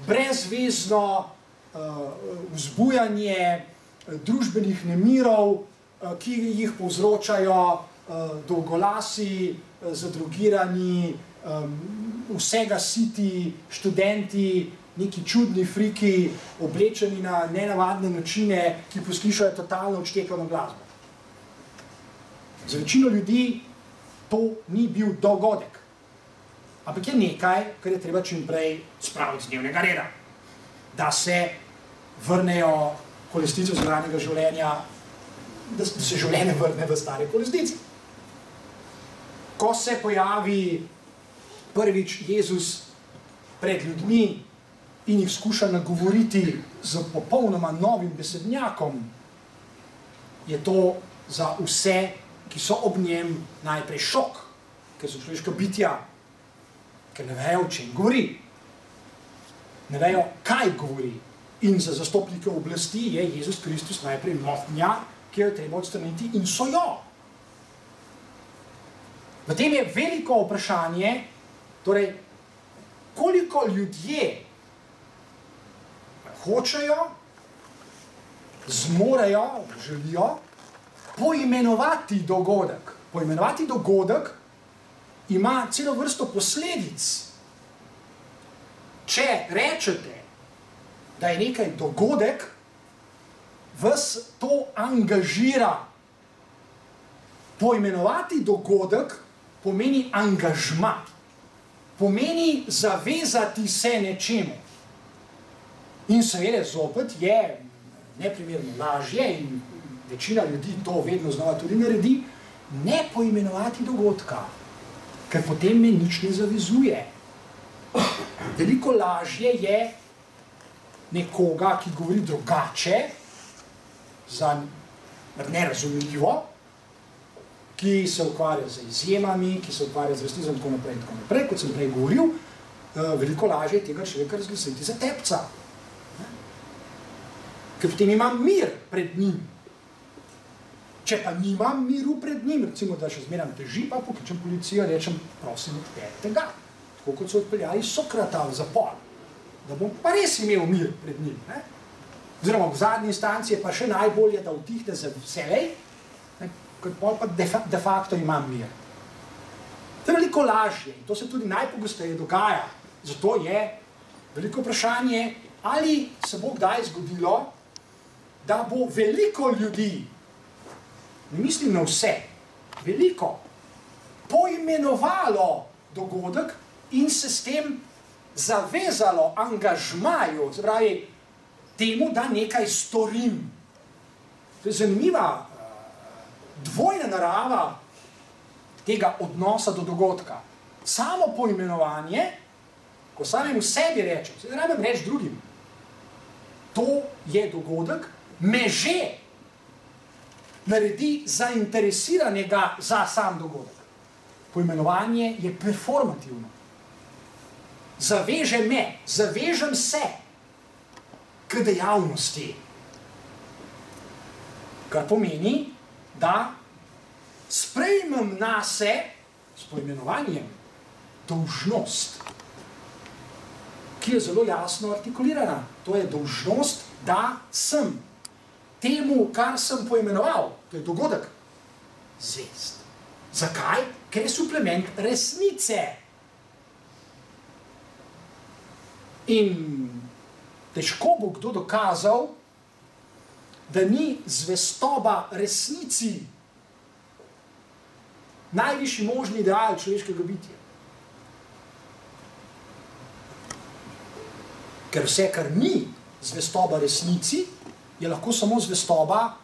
brezvezno vzbujanje družbenih nemirov, ki jih povzročajo dolgolasi, zadrogirani, vsega siti študenti, neki čudni friki, oblečeni na nenavadne načine, ki poslušajo totalno odštekano glasbo. Za večino ljudi to ni bil dogodek, ampak je nekaj, kar je treba čim prej spraviti z dnevnega reda, da se vrnejo kolesnice vzoranega življenja, da se življenje vrne v stare kolesnice. Ko se pojavi prvič Jezus pred ljudmi in jih skuša nagovoriti z popolnoma novim besednjakom, je to za vse, ki so ob njem, najprej šok, ker so človeška bitja, ker ne vejo, o čem govori. Ne vejo, kaj govori. In za zastopnike oblasti je Jezus Kristus najprej motnja, ki jo je treba odstraniti, in so jo. V tem je veliko vprašanje, torej, koliko ljudje hočejo, zmorejo, želijo poimenovati dogodek, Poimenovati dogodek ima celo vrsto posledic. Če rečete, da je nekaj dogodek, vas to angažira. Poimenovati dogodek pomeni angažma, pomeni zavezati se nečemu. In seveda zopet je neprimerno lažje in večina ljudi to vedno znova tudi naredi, ne poimenovati dogodka, ker potem me nič ne zavezuje. Veliko lažje je nekoga, ki govori drugače, za nerazumljivo, ki se ukvarja z izjemami, ki se ukvarja z resnicami in tako naprej in tako naprej. Kot sem prej govoril, veliko lažje je tega človeka razglasiti za tepca. Ker potem imam mir pred njim. Če pa nimam miru pred njim, recimo, da še zmeram teži, pa pokličem policijo, rečem, prosim, odpeljte ga. Tako kot so odpeljali Sokrata v zapor, da bom pa res imel mir pred njim. Oziroma, v zadnji instanci je pa še najbolje, da utihne za vselej, ker pa de facto imam mir. To je veliko lažje in to se tudi najpogosteje dogaja. Zato je veliko vprašanje, ali se bo kdaj zgodilo, da bo veliko ljudi, ne mislim na vse, veliko, poimenovalo dogodek in se s tem zavezalo angažmaju, se pravi, temu, da nekaj storim. To je zanimiva dvojna narava tega odnosa do dogodka. Samo poimenovanje, ko samemu sebi rečem, se ne rabim reči drugim, to je dogodek, me že naredi zainteresiranega za sam dogodek. Poimenovanje je performativno. Zaveže me, zavežem se k dejavnosti. Kar pomeni, da sprejmem nase s poimenovanjem dolžnost, ki je zelo jasno artikulirana. To je dolžnost, da sem temu, kar sem poimenoval, to je dogodek, zvest. Zakaj? Ker je suplement resnice. In težko bo kdo dokazal, da ni zvestoba resnici najvišji možni ideal človeškega bitja. Ker vse, kar ni zvestoba resnici, je lahko samo zvestoba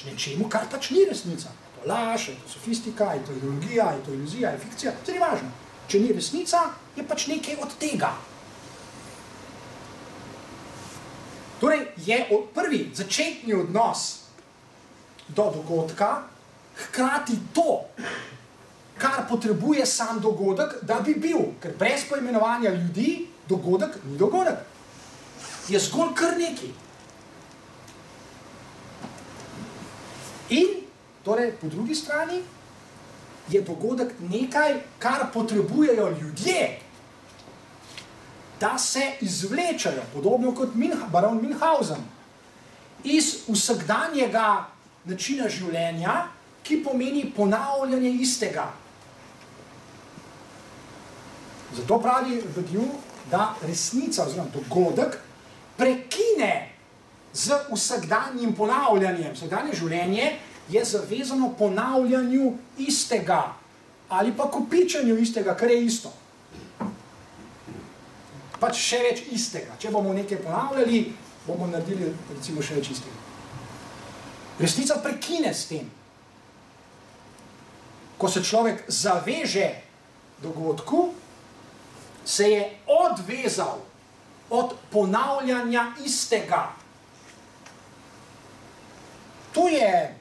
nečemu, kar pač ni resnica. Je to laž, je to sofistika, je to ideologija, je to iluzija, je fikcija, to ni važno. Če ni resnica, je pač nekaj od tega. Torej je prvi začetni odnos do dogodka hkrati to, kar potrebuje sam dogodek, da bi bil. Ker brez poimenovanja ljudi dogodek ni dogodek. Je zgolj kar nekaj. In, torej, po drugi strani, je dogodek nekaj, kar potrebujejo ljudje, da se izvlečajo, podobno kot baron Münchhausen, iz vsakdanjega načina življenja, ki pomeni ponavljanje istega. Zato pravi v Dju, da resnica oziroma dogodek prekine z vsakdanjim ponavljanjem. Vsakdanje življenje je zavezano ponavljanju istega ali pa kopičenju istega, kar je isto. Pač še več istega. Če bomo nekaj ponavljali, bomo naredili recimo še več istega. Resnica prekine s tem. Ko se človek zaveže dogodku, se je odvezal od ponavljanja istega. To je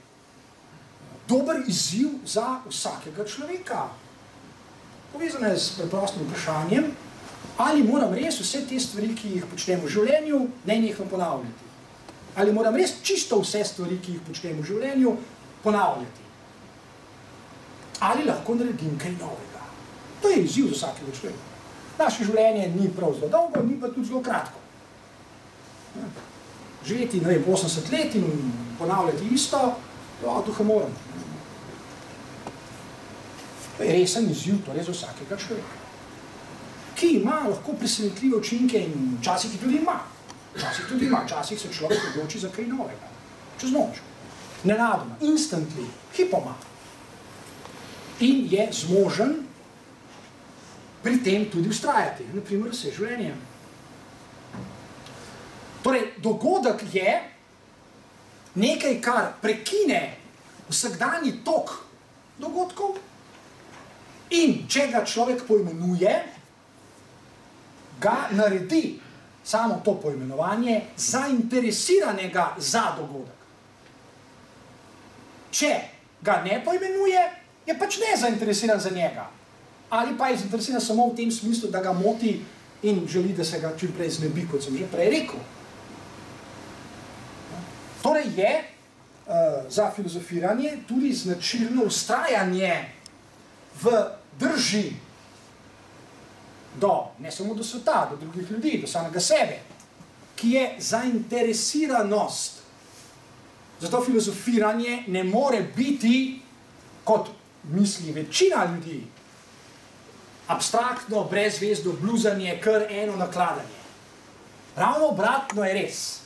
dober izziv za vsakega človeka. Povezano je s preprostim vprašanjem, ali moram res vse te stvari, ki jih počnem v življenju, nenehno ponavljati. Ali moram res čisto vse stvari, ki jih počnem v življenju, ponavljati. Ali lahko naredim kaj novega. To je izziv za vsakega človeka. Naše življenje ni prav zelo dolgo, ni pa tudi zelo kratko. Živeti, ne vem, 80 let in ponavljati isto, duha moram. To je resen izziv, torej za vsakega človeka. Ki ima lahko presenetljive učinke in včasih jih tudi ima. Včasih se človek odloči za kaj novega. Čez noč. Nenadoma, instantly, hipoma. In je zmožen pri tem tudi vztrajati. Naprimer, vse življenje. Torej, dogodek je nekaj, kar prekine vsakdanji tok dogodkov in če ga človek poimenuje, ga naredi samo to poimenovanje zainteresiranega za dogodek. Če ga ne poimenuje, je pač nezainteresiran za njega. Ali pa je zainteresiran samo v tem smislu, da ga moti in želi, da se ga čim prej znebi, kot sem že prej rekel. Torej je za filozofiranje tudi značilno vztrajanje v drži ne samo do sveta, do drugih ljudi, do samega sebe, ki je zainteresiranost. Zato filozofiranje ne more biti, kot misli večina ljudi, abstraktno, brezvezno bluzanje, kar eno nakladanje. Ravno obratno je res.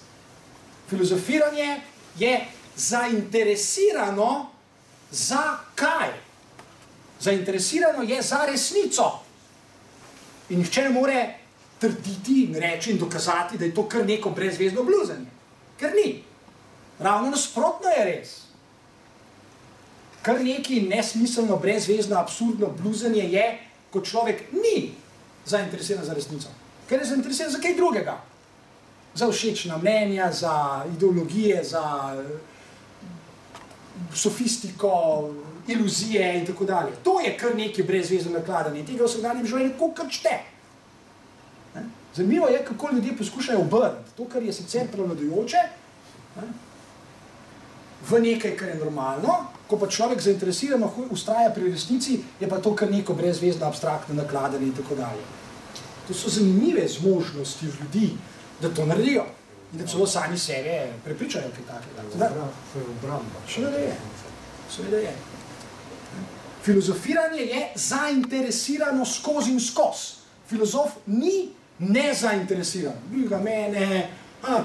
Filozofiranje je zainteresirano za kaj? Zainteresirano je za resnico. In nihče ne more trditi in reči in dokazati, da je to kar neko brezvezno bluzanje. Ker ni. Ravno nasprotno je res. Kar neki nesmiselno, brezvezno, absurdno bluzanje je, ko človek ni zainteresiran za resnico. Ker je zainteresiran za kaj drugega. Za všečna mnenja, za ideologije, za sofistiko, iluzije in tako dalje. To je kar neki brezvezno nakladanje. Tega v vsakdanjem življenju kolikor čte. Zanimivo je, kako ljudje poskušajo obrniti. To, kar je sicer prevladujoče, v nekaj, kar je normalno, ko pa človek zainteresirano vztraja pri resnici, je pa to kar neko brezvezno, abstraktno nakladanje in tako dalje. To so zanimive zmožnosti ljudi, da to naredijo in da celo sami sebe prepričajo kaj takega. To je obramba. Seveda je. Filozofiranje je zainteresirano skozi in skozi. Filozof ni nezainteresiran. Bil ga mene,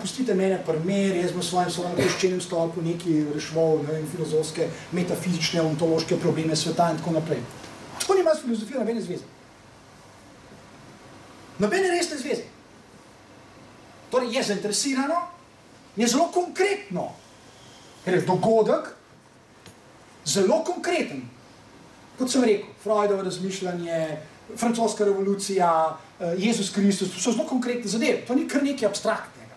pustite mene primer, jaz bom svojim svojim peščenim stolpu nekaj rešval, filozofske, metafizične, ontološke probleme sveta in tako naprej. To nima s filozofijo nobene zveze. Nobene resne zveze. Torej je zainteresirano, je zelo konkretno, ker je dogodek zelo konkreten. Kot sem rekel, Freudovo razmišljanje, francoska revolucija, Jezus Kristus, to so zelo konkretne zadeve. To ni kar nekaj abstraktnega.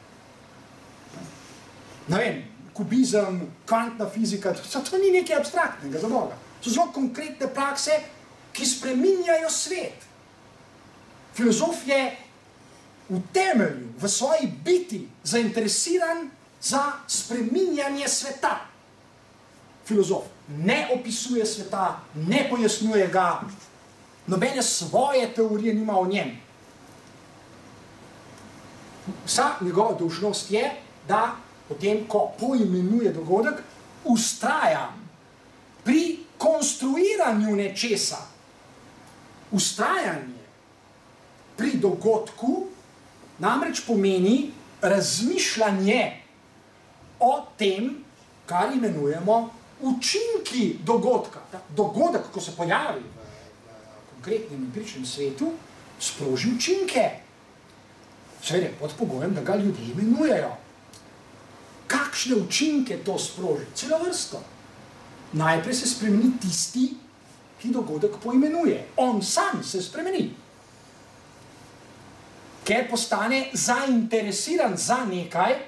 Ne vem, kubizem, kvantna fizika, to ni nekaj abstraktnega, za Boga. To so zelo konkretne prakse, ki spreminjajo svet. Filozof je v temelju, v svoji biti zainteresiran za spreminjanje sveta. Filozof ne opisuje sveta, ne pojasnjuje ga, nobene svoje teorije nima o njem. Vsa njegova dolžnost je, da potem, ko poimenuje dogodek, vztraja pri konstruiranju nečesa. Vztrajanje pri dogodku namreč pomeni razmišljanje o tem, kar imenujemo učinki dogodka. Dogodek, ko se pojavi v konkretnem empiričnem svetu, sproži učinke. Seveda, pod pogojem, da ga ljudje imenujejo. Kakšne učinke to sproži? Celo vrsto. Najprej se spremeni tisti, ki dogodek poimenuje. On sam se spremeni. Ker postane zainteresiran za nekaj,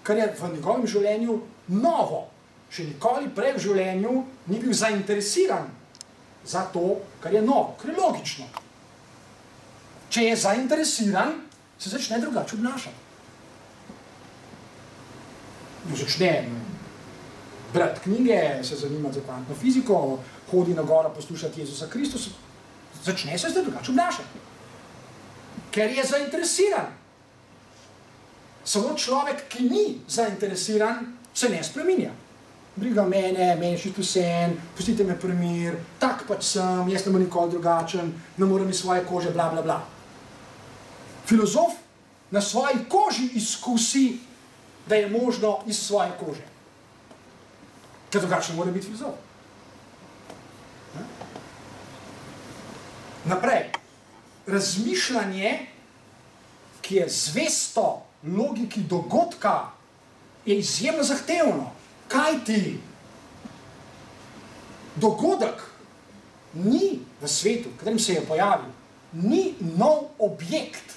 kar je v njegovem življenju novo. Še nikoli prej v življenju ni bil zainteresiran za to, kar je novo, kar je logično. Če je zainteresiran, se začne drugače obnašati. Začne brati knjige, se zanima za kvantno fiziko, hodi na gora poslušati Jezusa Kristusa, začne se drugače obnašati. Ker je zainteresiran. Samo človek, ki ni zainteresiran, se ne spreminja. briga mene, meni čisto vseeno, pustite me pri miru, tak pač sem, jaz ne bom nikoli drugačen, ne morem iz svoje kože, bla, bla, bla. Filozof na svoji koži izkusi, da je možno iz svoje kože. Ker drugače ne more biti filozof. Naprej. Razmišljanje, ki je zvesto logiki dogodka, je izjemno zahtevno. Kaj ti? Dogodek ni v svetu, v katerem se je pojavil, ni nov objekt,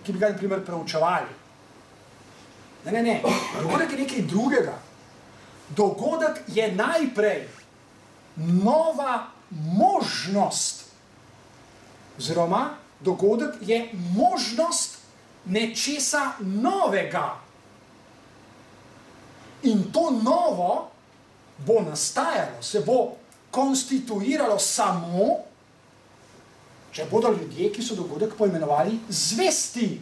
ki bi ga, na primer, preučevali. Ne. Dogodek je nekaj drugega. Dogodek je najprej nova možnost. Oziroma, dogodek je možnost nečesa novega. In to novo bo nastajalo, se bo konstituiralo samo, če bodo ljudje, ki so dogodek poimenovali, zvesti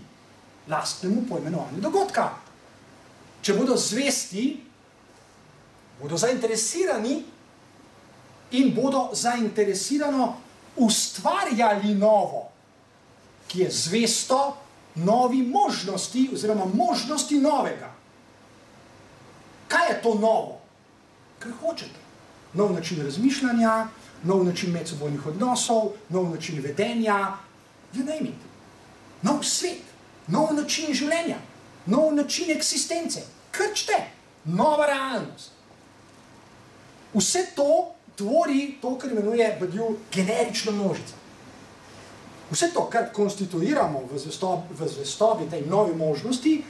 lastnemu poimenovanju dogodka. Če bodo zvesti, bodo zainteresirani in bodo zainteresirano ustvarjali novo, ki je zvesto novi možnosti oziroma možnosti novega. Kaj je to novo? Kar hočete. Nov način razmišljanja, nov način medsebojnih odnosov, nov način vedenja, you name it. Nov svet, nov način življenja, nov način eksistence. Krčte, nova realnost. Vse to tvori to, kar imenuje Badiou generična množica. Vse to, kar konstituiramo v zvestobi tej novi možnosti,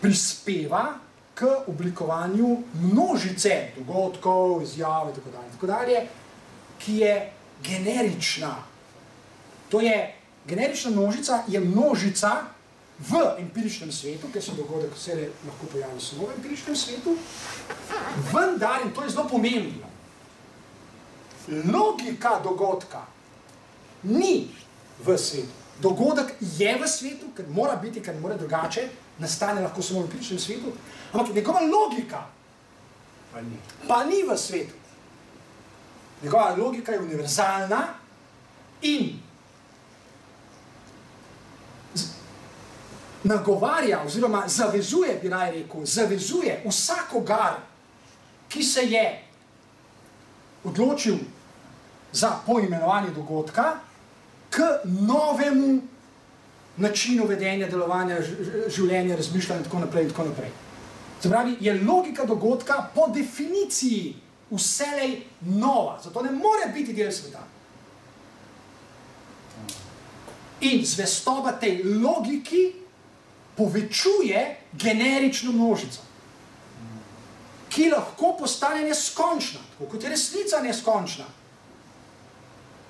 prispeva k oblikovanju množice dogodkov, izjav in tako dalje, ki je generična. To je, generična množica je množica v empiričnem svetu, ker se dogodek vse lahko pojavi samo v empiričnem svetu, vendar, in to je zelo pomembno, logika dogodka ni v svetu. Dogodek je v svetu, ker mora biti, ker mora drugače, nastane lahko samo v empiričnem svetu, ampak njegova logika pa ni v svetu. Njegova logika je univerzalna in nagovarja oziroma zavezuje, bi naj rekel, zavezuje vsakogar, ki se je odločil za poimenovanje dogodka, k novemu načinu vedenja, delovanja, življenja, razmišljanja in tako naprej. Se pravi, je logika dogodka po definiciji vselej nova, zato ne more biti del sveta. In zvestoba tej logiki povečuje generično množico, ki lahko postane neskončna, tako kot je resnica neskončna.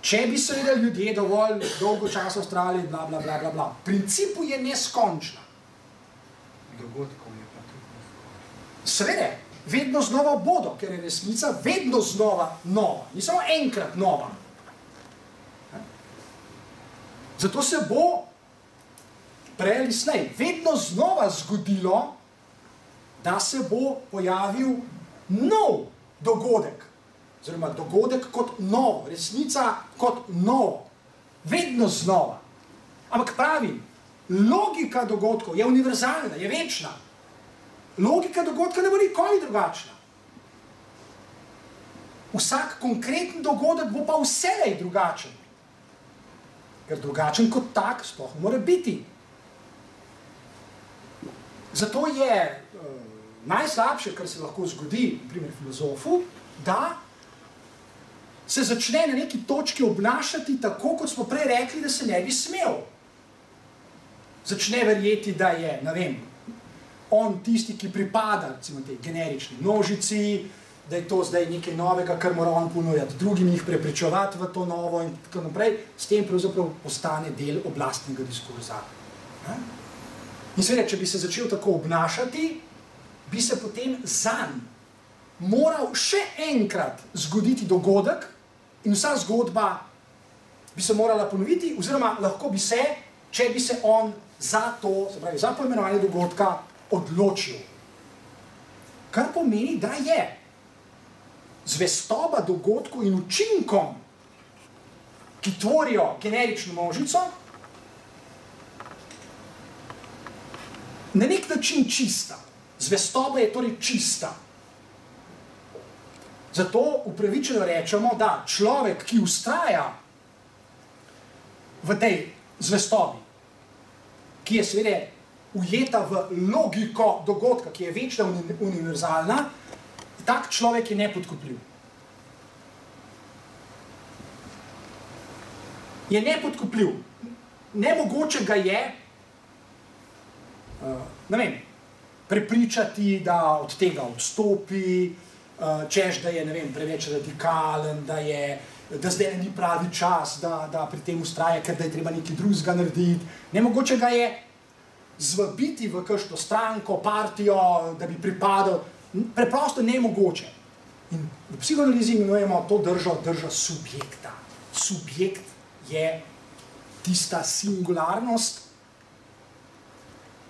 Če bi seveda ljudje dovolj dolgo časa ustrajali, bla, bla, bla, bla, bla. V principu je neskončna. Dogodkov je pa tudi neskončna. Seveda, vedno znova bodo, ker je resnica vedno znova nova. Ni samo enkrat nova. Zato se bo prej ali slej vedno znova zgodilo, da se bo pojavil nov dogodek. Oziroma dogodek kot novo, resnica kot novo. Vedno znova. Ampak pravim, logika dogodkov je univerzalna, je večna. Logika dogodka ne bo nikoli drugačna. Vsak konkreten dogodek bo pa vselej drugačen. Ker drugačen kot tak sploh mora biti. Zato je najslabše, kar se lahko zgodi, na primer filozofu, da se začne na neki točki obnašati tako, kot smo prej rekli, da se ne bi smel. Začne verjeti, da je, ne vem, on tisti, ki pripada, recimo, tej generični množici, da je to zdaj nekaj novega, kar mora on ponujati drugim, jih prepričevati v to novo in tako naprej, s tem pravzaprav postane del oblastnega diskurza. In seveda, če bi se začel tako obnašati, bi se potem zanj moral še enkrat zgoditi dogodek in vsa zgodba bi se morala ponoviti, oziroma lahko bi se, če bi se on za to, se pravi, za poimenovanje dogodka odločil. Kar pomeni, da je zvestoba dogodkov in učinkom, ki tvorijo generično množico, na nek način čista. Zvestoba je torej čista. Zato upravičeno rečemo, da človek, ki vztraja v tej zvestobi, ki je seveda ujeta v logiko dogodka, ki je večna univerzalna, tak človek je nepodkupljiv. Je nepodkupljiv. Nemogoče ga je, ne vem, prepričati, da od tega odstopi, češ, da je, ne vem, preveč radikalen, da zdaj ni pravi čas, da pri tem vztraja, ker da je treba nekaj drugega narediti. Nemogoče ga je zvabiti v kakšno stranko, partijo, da bi pripadal. Preprosto nemogoče. In v psihoanalizi imenujemo to držo subjekta. Subjekt je tista singularnost,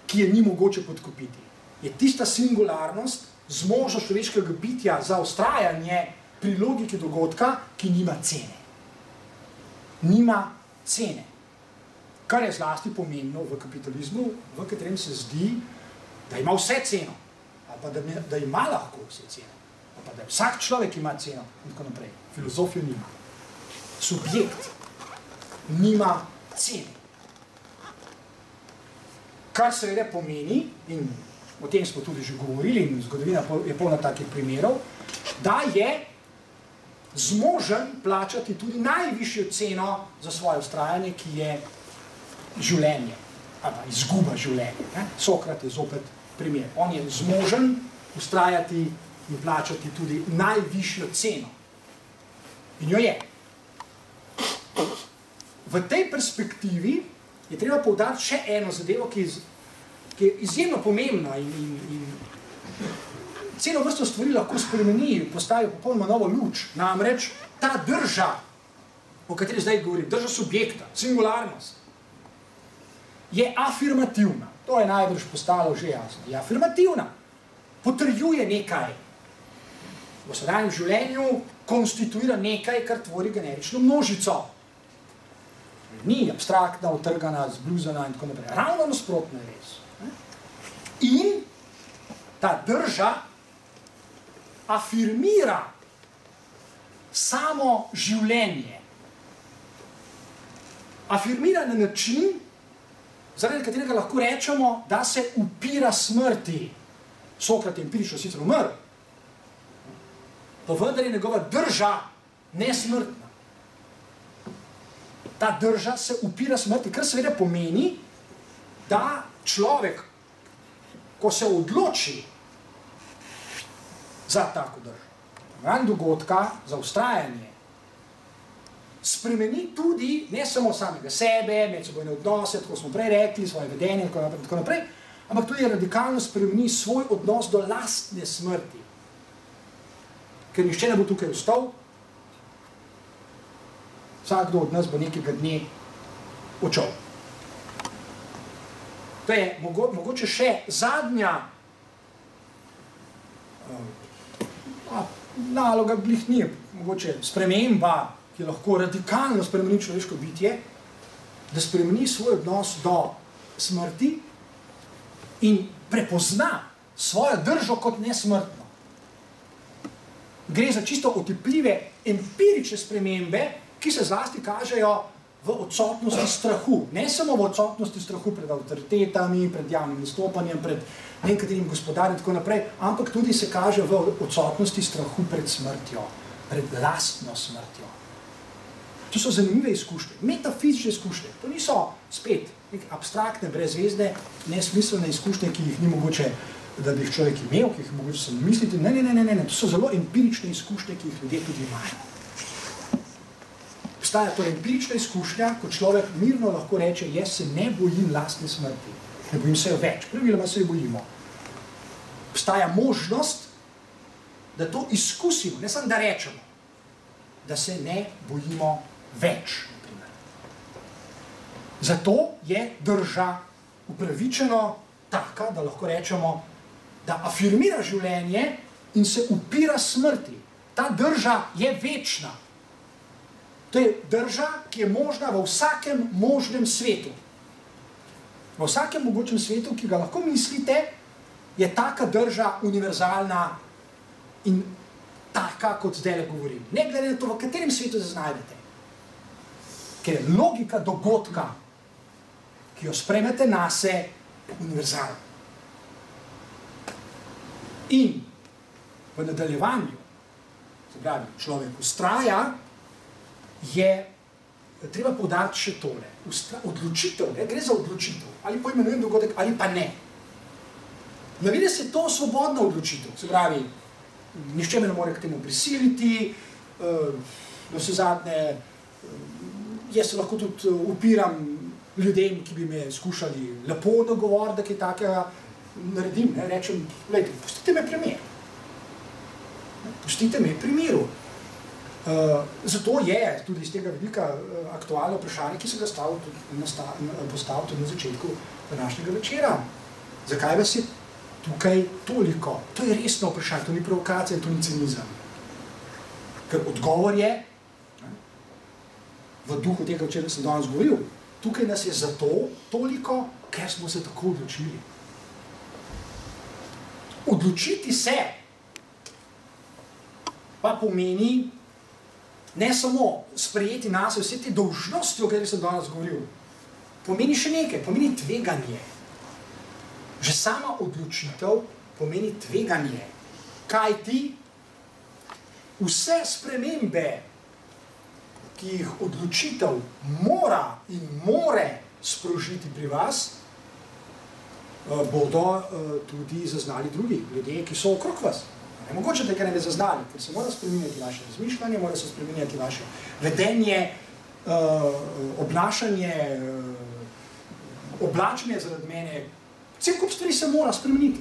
ki je ni mogoče podkupiti. Je tista singularnost, zmožnost človeškega bitja za vztrajanje pri logiki dogodka, ki nima cene. Nima cene. Kar je zlasti pomembno v kapitalizmu, v katerem se zdi, da ima vse ceno, ali pa da ima lahko vse cene, ali pa da vsak človek ima ceno in tako naprej. Filozofijo nima. Subjekt nima cene. Kar seveda pomeni, in o tem smo tudi že govorili, in zgodovina je polna takih primerov, da je zmožen plačati tudi najvišjo ceno za svoje vztrajanje, ki je življenje, ali pa izguba življenja. Sokrat je zopet primer. On je zmožen vztrajati in plačati tudi najvišjo ceno. In jo je. V tej perspektivi je treba poudariti še eno zadevo, ki je izjemno pomembna in celo vrsto stvari lahko spremeni, postavi popolnoma novo luč. Namreč ta drža, o kateri zdaj govorim, drža subjekta, singularnost, je afirmativna. To je najbrž postalo že jasno. Je afirmativna. Potrjuje nekaj. V sedanjem življenju konstituira nekaj, kar tvori generično množico. Ni abstraktna, utrgana, zbluzana in tako naprej. Ravno nasprotno je res. In ta drža afirmira samo življenje. Afirmira na način, zaradi katerega lahko rečemo, da se upira smrti. Sokrat je empirično sicer umrl, pa vendar je njegova drža nesmrtna. Ta drža se upira smrti, kar seveda pomeni, da človek, ko se odloči za tako držo, manj dogodka, za vztrajanje, spremeni tudi ne samo samega sebe, medsebojne odnose, tako smo prej rekli, svoje vedenje in tako naprej, ampak tudi radikalno spremeni svoj odnos do lastne smrti. Ker nihče ne bo tukaj ostal, vsakdo od nas bo nekega dne odšel. To je mogoče še zadnja naloga glih ni, mogoče sprememba, ki lahko radikalno spremeni človeško bitje, da spremeni svoj odnos do smrti in prepozna svojo držo kot nesmrtno. Gre za čisto otipljive, empirične spremembe, ki se zlasti kažejo v odsotnosti strahu. Ne samo v odsotnosti strahu pred avtoritetami, pred javnim nastopanjem, pred nekaterim gospodarjem in tako naprej, ampak tudi se kaže v odsotnosti strahu pred smrtjo, pred lastno smrtjo. To so zanimive izkušnje, metafizične izkušnje. To niso spet neke abstraktne, brezvezne, nesmiselne izkušnje, ki jih ni mogoče, da bi jih človek imel, ki jih mogoče se misliti. Ne. To so zelo empirične izkušnje, ki jih ljudje tudi imajo. Obstaja torej empirična izkušnja, ko človek mirno lahko reče, jaz se ne bojim lastne smrti. Ne bojim se jo več, praviloma se jo bojimo. Obstaja možnost, da to izkusimo, ne samo da rečemo, da se ne bojimo več. Zato je drža upravičeno taka, da lahko rečemo, da afirmira življenje in se upira smrti. Ta drža je večna. To je drža, ki je možna v vsakem možnem svetu. V vsakem mogočem svetu, ki ga lahko mislite, je taka drža univerzalna in taka, kot zdaj govorim. Ne glede na to, v katerem svetu se znajdete. Ker je logika dogodka, ki jo sprejmete nase, univerzalna. In v nadaljevanju, se pravi, človek vztraja, je treba poudariti še tole. Odločitev, gre za odločitev, ali poimenujem dogodek, ali pa ne. Na videz je to svobodna odločitev, se pravi, nihče me ne more k temu prisiliti, navsezadnje, jaz se lahko tudi upiram ljudem, ki bi me skušali lepo dogovoriti, da kaj takega naredim, rečem, glejte, pustite me pri miru. Pustite me pri miru. Zato je tudi iz tega vidika aktualno vprašanje, ki se ga postavil tudi na začetku današnjega večera. Zakaj vas je tukaj toliko? To je resno vprašanje, to ni provokacija, to ni cinizem. Ker odgovor je, v duhu tega, o čem sem danes govoril, tukaj nas je zato toliko, ker smo se tako odločili. Odločiti se pa pomeni ne samo sprejeti nas vse te dolžnosti, o kateri sem danes govoril, pomeni še nekaj, pomeni tveganje. Že sama odločitev pomeni tveganje. Kajti vse spremembe, ki jih odločitev mora in more sprožiti pri vas, bodo tudi zaznali drugi ljudje, ki so okrog vas. Mogoče tega ne bi zaznali, ker se mora spreminjati vaše razmišljanje, mora se spreminjati vaše vedenje, obnašanje, oblačenje zaradi mene. Cel kup stvari se mora spremeniti.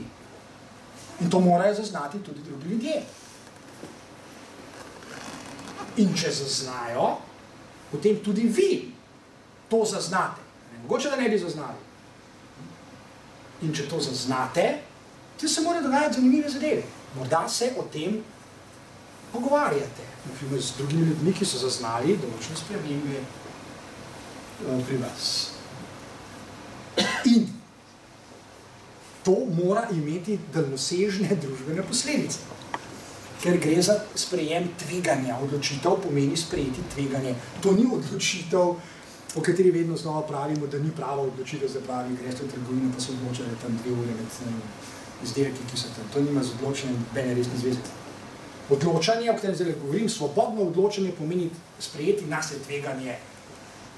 In to morajo zaznati tudi drugi ljudje. In če zaznajo, potem tudi vi to zaznate. Mogoče da ne bi zaznali. In če to zaznate, ti se morajo dogajati zanimive zadeve. Morda se o tem pogovarjate. Naprimer, z drugimi ljudmi, ki so zaznali določene spremembe pri vas. In to mora imeti daljnosežne družbene posledice. Ker gre za sprejem tveganja. Odločitev pomeni sprejeti tveganje. To ni odločitev, o kateri vedno znova pravimo, da ni prava odločitev, za pravi, greste v trgovino, pa se odločajo tam 2 ure med izdelki, ki so tam. To nima z odločenjem bene resne zveze. Odločanje, o katerem zdaj govorim, svobodno odločanje pomeni sprejeti nase tveganje.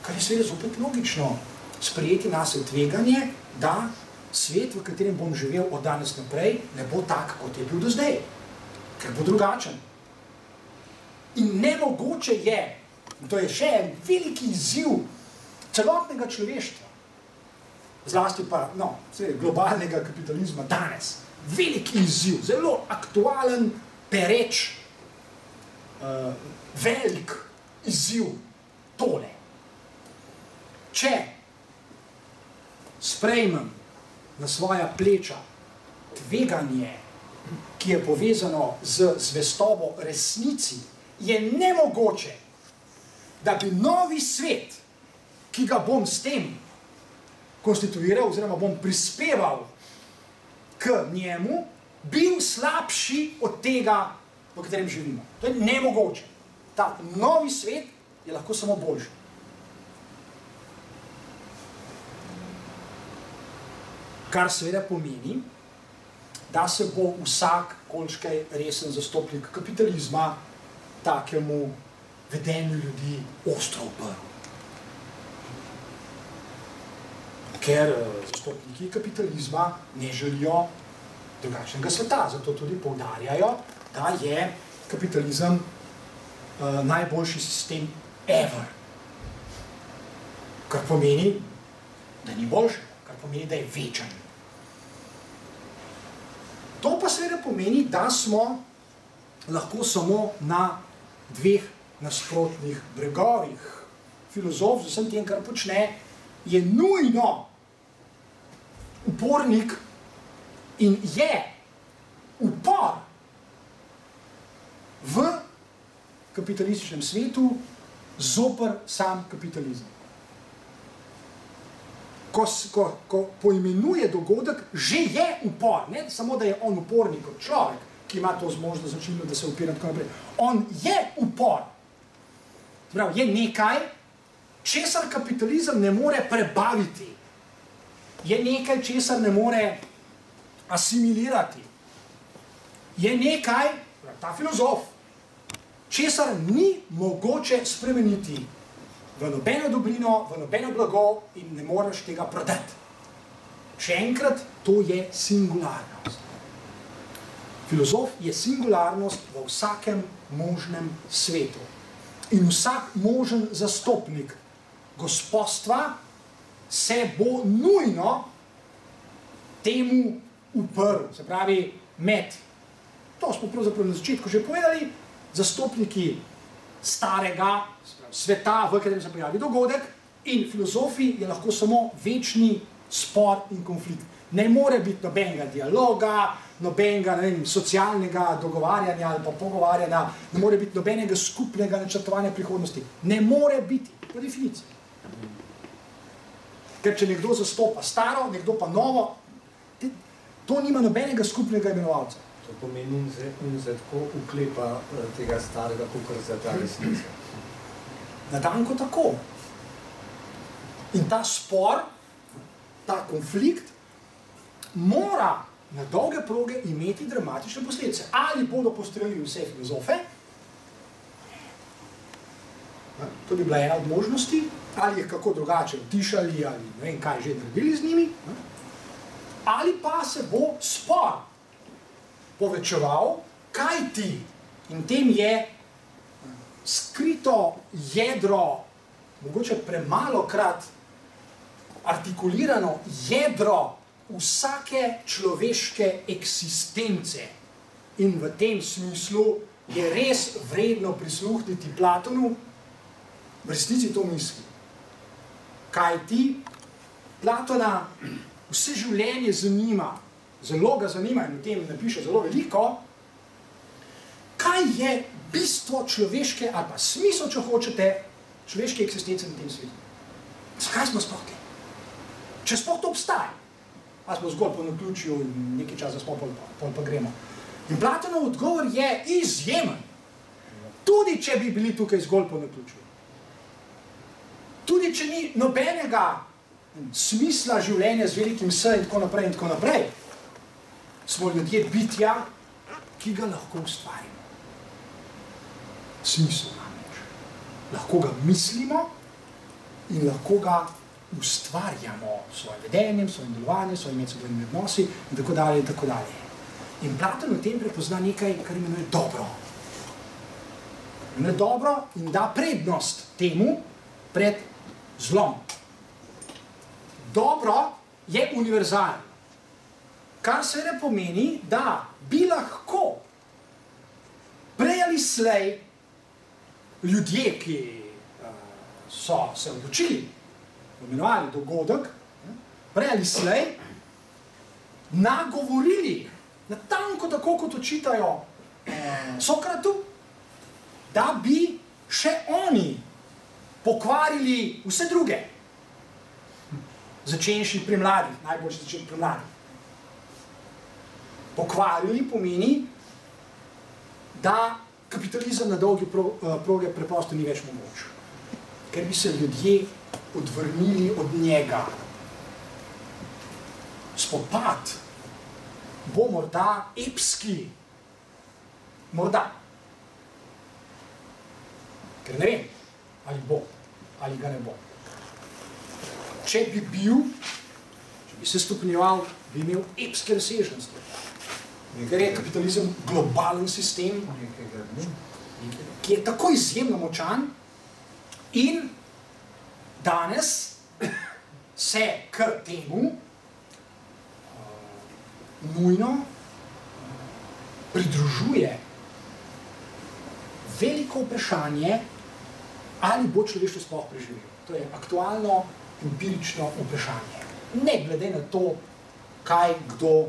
Kar je seveda zopet logično. Sprejeti nase tveganje, da svet, v katerem bom živel od danes naprej, ne bo tak, kot je bil do zdaj. Ker bo drugačen. In nemogoče je, to je še en veliki izziv celotnega človeštva, zlasti pa globalnega kapitalizma danes. Veliki izziv, zelo aktualen, pereč, velik izziv tole. Če sprejmem na svoja pleča tveganje, ki je povezano z zvestobo resnici, je nemogoče, da bi novi svet, ki ga bom s tem konstituiral oziroma bom prispeval k njemu, bil slabši od tega, v katerem živimo. To je nemogoče. Ta novi svet je lahko samo boljši. Kar seveda pomeni, da se bo vsak kolikškaj resen zastopnik kapitalizma takemu vedenju ljudi ostro uprl. Ker zastopniki kapitalizma ne želijo drugačnega sveta, zato tudi poudarjajo, da je kapitalizem najboljši sistem ever. Kar pomeni, da ni boljši, kar pomeni, da je večen. To pa seveda pomeni, da smo lahko samo na 2 nasprotnih bregovih. Filozof z vsem tem, kar počne, je nujno upornik in je upor v kapitalističnem svetu zoper sam kapitalizem. Ko poimenuje dogodek, že je upor, ne samo da je on upornik kot človek, ki ima to zmožnost značilno, da se upira tako naprej. On je upor. Prav, je nekaj, česar kapitalizem ne more prebaviti. Je nekaj, česar ne more asimilirati. Je nekaj, ta filozof, česar ni mogoče spremeniti v nobeno dobrino, v nobeno blago in ne moreš tega prodati. Še enkrat, to je singularnost. Filozof je singularnost v vsakem možnem svetu. In vsak možen zastopnik gospodstva se bo nujno temu uprl. Se pravi, med, to smo pravzaprav na začetku že povedali, zastopniki starega sveta, v katerem se pojavi dogodek, in filozofi je lahko samo večni spor in konflikt. Ne more biti nobenega dialoga, nobenega, ne vem, socialnega dogovarjanja ali pa pogovarjanja, ne more biti nobenega skupnega načrtovanja prihodnosti. Ne more biti, po definiciji. Ker če nekdo zastopa staro, nekdo pa novo, to nima nobenega skupnega imenovalca. To pomeni, in se tako uklepa tega starega, kakor za ta resnica. Natanko tako. In ta spor, ta konflikt, mora na dolge proge imeti dramatične posledice. Ali bodo postrelili vse filozofe, to bi bila ena od možnosti, ali jih kako drugače utišali, ali ne vem kaj že naredili z njimi, ali pa se bo spor povečeval, kaj ti, in tem je skrito jedro, mogoče premalokrat artikulirano jedro vsake človeške eksistence. In v tem smislu je res vredno prisluhniti Platonu, v resnici to misli. Kaj ti, Platona vse življenje zanima, zelo ga zanima in v tem napiše zelo veliko, kaj je bistvo človeške, ali pa smisel, če hočete, človeške eksistence na tem svetu. Zakaj smo sploh te? Če sploh to obstaja. Pa smo zgolj po naključju in nekaj časa smo pol pa gremo. In Platonov odgovor je izjemen. Tudi če bi bili tukaj zgolj po naključju. Tudi če ni nobenega smisla življenja z velikim S in tako naprej, smo ljudje bitja, ki ga lahko ustvarimo. Smisel namreč. Lahko ga mislimo in lahko ga ustvarjamo s svojim vedenjem, s svojim delovanjem, s svojimi medsebojnimi odnosi in tako dalje in tako dalje. In Platon v tem prepozna nekaj, kar imenuje dobro. Imenuje dobro in da prednost temu pred zlom. Dobro je univerzalno, kar seveda pomeni, da bi lahko prej ali slej ljudje, ki so se odločili, imenovali dogodek, prej ali slej, nagovorili, natanko tako, kot očitajo Sokratu, da bi še oni pokvarili vse druge. Začenši pri mladih, najboljši začeti pri mladih. Pokvarili pomeni, da kapitalizem na dolgi proge preprosto ni več mogoč. Ker bi se ljudje odvrnili od njega. Spopad bo morda epski. Morda. Ker ne vem, ali bo, ali ga ne bo. Če bi bil, če bi se stopnjeval, bi imel epske razsežnosti. Ker je kapitalizem globalen sistem, ki je tako izjemno močan in danes se k temu nujno pridružuje veliko vprašanje, ali bo človeštvo sploh preživel. To je aktualno empirično vprašanje. Ne glede na to, kaj kdo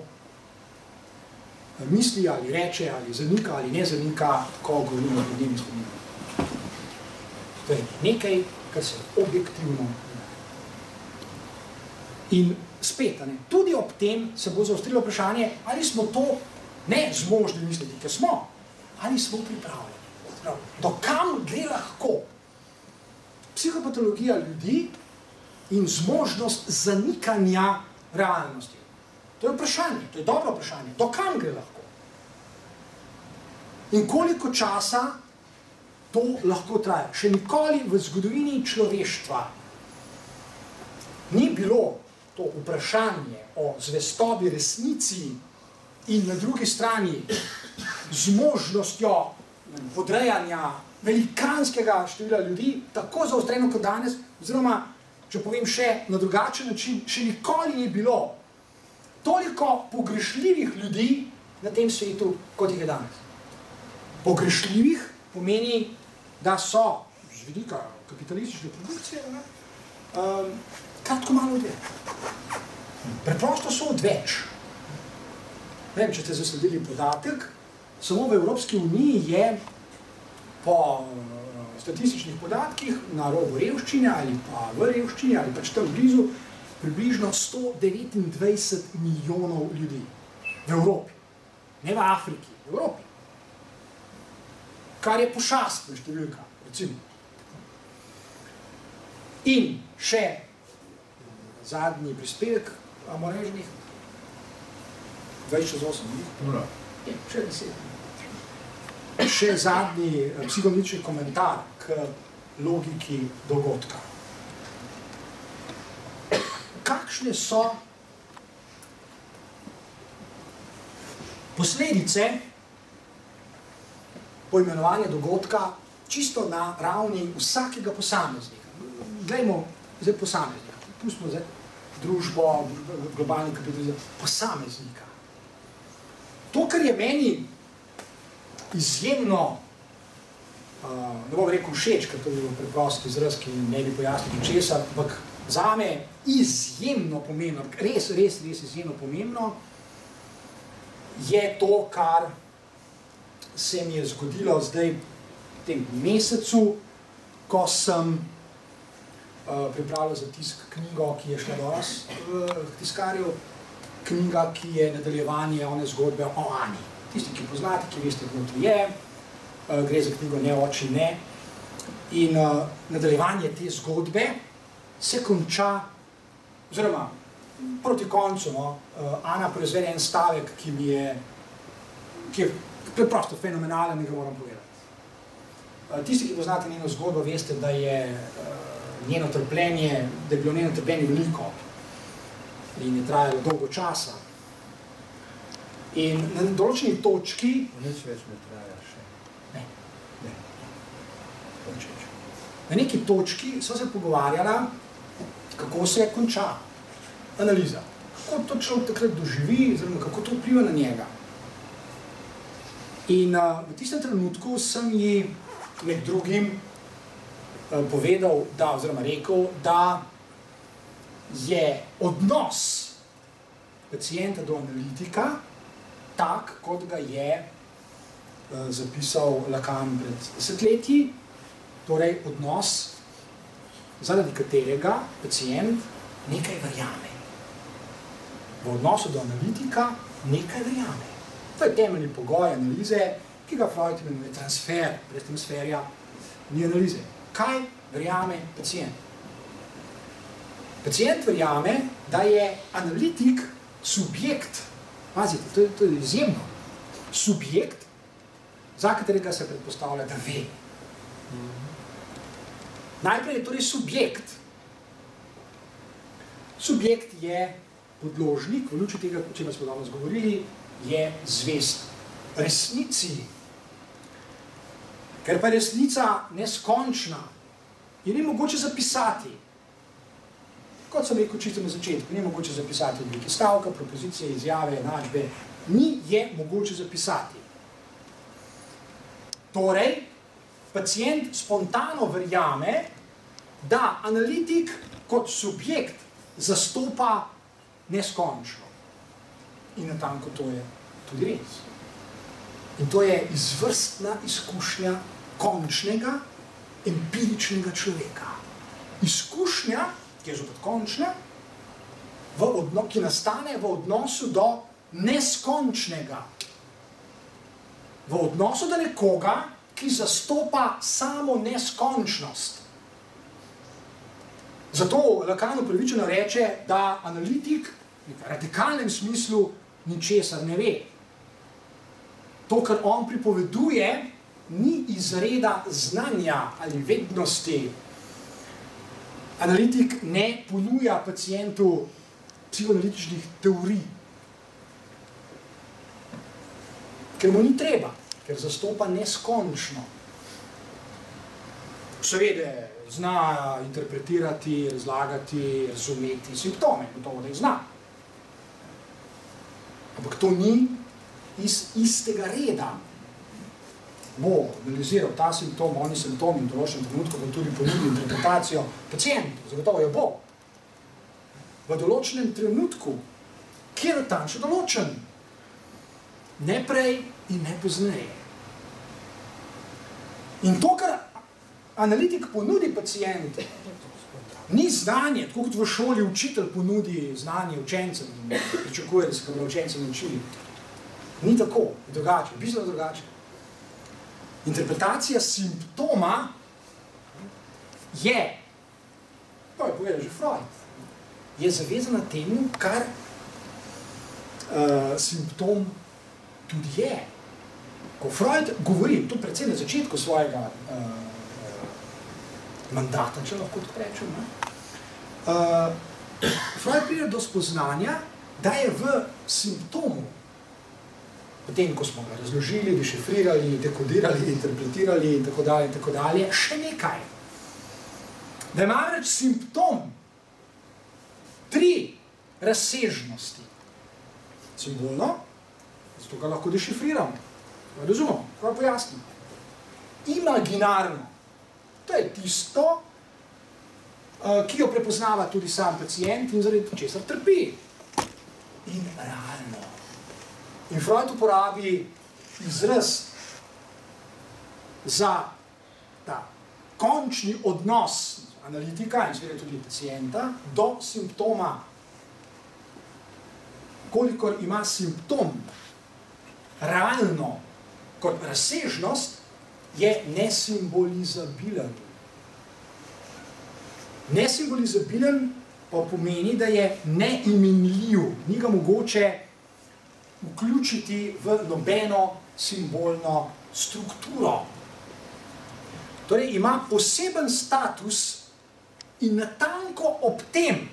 misli ali reče, ali zanika ali ne zanika, ko govorimo o podnebni spremembi. To je nekaj, kar se objektivno ne. In spet, tudi ob tem se bo zaostrilo vprašanje, ali smo to ne zmožni misliti, ker smo, ali smo pripravljeni. Do kam gre lahko psihopatologija ljudi in zmožnost zanikanja realnosti. To je vprašanje, to je dobro vprašanje. Do kam gre lahko? In koliko časa to lahko traja? Še nikoli v zgodovini človeštva ni bilo to vprašanje o zvestobi resnici in na drugi strani zmožnostjo podrejanja velikanskega števila ljudi, tako zaostreno kot danes, oziroma, če povem še na drugačen način, še nikoli ni bilo toliko pogrešljivih ljudi na tem svetu, kot jih je danes. Pogrešljivih pomeni, da so z vidika kapitalistične produkcije kratko malo odveč. Preprosto so odveč. Ne vem, če ste zasledili podatek, samo v Evropski uniji je po statističnih podatkih na robu revščine ali pa v revščini ali pač tam blizu približno 129 milijonov ljudi v Evropi. Ne v Afriki, v Evropi. Kar je pošastna številka, recimo. In še zadnji prispevek amorežnih, 20/8, ne? Še 10. Še zadnji psihoanalitični komentar k logiki dogodka. Kakšne so posledice poimenovanja dogodka čisto na ravni vsakega posameznika? Glejmo zdaj posameznika. Pustimo zdaj družbo, globalni kapitalizem, posameznika. To, kar je meni izjemno, ne bom rekel všeč, ker to je bil preprost izraz, ki ne bi pojasnil česa, ampak zame izjemno pomembno, res izjemno pomembno, je to, kar se mi je zgodilo zdaj v tem mesecu, ko sem pripravljal za tisk knjigo, ki je šla do vas v tiskarju, knjiga, ki je nadaljevanje one zgodbe o Ani. Tisti, ki poznate, ki veste, kdo to je, gre za knjigo Ne oči ne. In nadaljevanje te zgodbe se konča, oziroma proti koncu, Ana proizvede en stavek, ki je preprosto fenomenalen, ga moram povedati. Tisti, ki poznate njeno zgodbo, veste, da je njeno trpljenje, da je bilo njeno trpljenje veliko in je trajalo dolgo časa. In na določeni točki... Nič več ne traja še. Ne. Na neki točki so se pogovarjala, kako se konča analiza. Kako to človek takrat doživi, oziroma kako to vpliva na njega. In v tistem trenutku sem ji med drugim povedal, oziroma rekel, da je odnos pacienta do analitika tak, kot ga je zapisal Lacan pred desetletji, torej odnos, zaradi katerega pacient nekaj verjame. V odnosu do analitika nekaj verjame. To je temeljni pogoj analize, ki ga Freud imenuje transfer. Brez transferja ni analize. Kaj verjame pacient? Pacient verjame, da je analitik subjekt, pazite, to je izjemno, subjekt, za katerega se predpostavlja, da ve. Najprej je torej subjekt. Subjekt je podložnik, v luči tega, o čemer smo danes govorili, je zvest resnici. Ker pa je resnica neskončna in ni mogoče zapisati. Kot sem rekel čisto na začetku, ni mogoče zapisati v obliki stavka, propozicije, izjave, enačbe, ni je mogoče zapisati. Torej, pacient spontano verjame, da analitik kot subjekt zastopa neskončno. In natanko to tudi res. In to je izvrstna izkušnja končnega, empiričnega človeka. Izkušnja, ki je zopet končna, ki nastane v odnosu do neskončnega. V odnosu do nekoga, ki zastopa samo neskončnost. Zato Lacan upravičeno reče, da analitik v radikalnem smislu ničesar ne ve. To, kar on pripoveduje, ni izreda znanja ali vednosti. Analitik ne ponuja pacientu psihoanalitičnih teorij, ker mu ni treba, ker zastopa neskončno. Seveda zna interpretirati, razlagati, razumeti simptome, gotovo da jih zna. Ampak to ni iz istega reda. Bo analiziral ta simptom, oni simptom in v določenem trenutku bo tudi ponudil interpretacijo pacientu, zagotovo jo bo. V določenem trenutku, ki je natančno določen, ne prej in ne pozneje. In to, kar analitik ponudi pacientu, ni znanje, tako kot v šoli učitelj ponudi znanje učencem in pričakuje, da se ga bodo učenci naučili. Ni tako, je drugače, bistveno drugače. Interpretacija simptoma je, to je povedal že Freud, je zavezana temu, kar simptom tudi je. Ko Freud govori, tudi predvsem na začetku svojega mandata, če lahko tako rečem, Freud pride do spoznanja, da je v simptomu, potem, ko smo ga razložili, dešifrirali, dekodirali, interpretirali in tako dalje, še nekaj. Da ima reč simptom 3 razsežnosti. Simbolno, zato ga lahko dešifriramo, razumemo, kaj pojasnimo. Imaginarno, to je tisto, ki jo prepoznava tudi sam pacient in zaradi česar trpi. In realno. In Freud uporabi izraz za ta končni odnos analitika in seveda tudi pacienta do simptoma. Kolikor ima simptom realno kot razsežnost, je nesimbolizabilen. Nesimbolizabilen pa pomeni, da je neimenljiv, ni ga mogoče vključiti v nobeno simbolno strukturo. Torej ima poseben status in natanko ob tem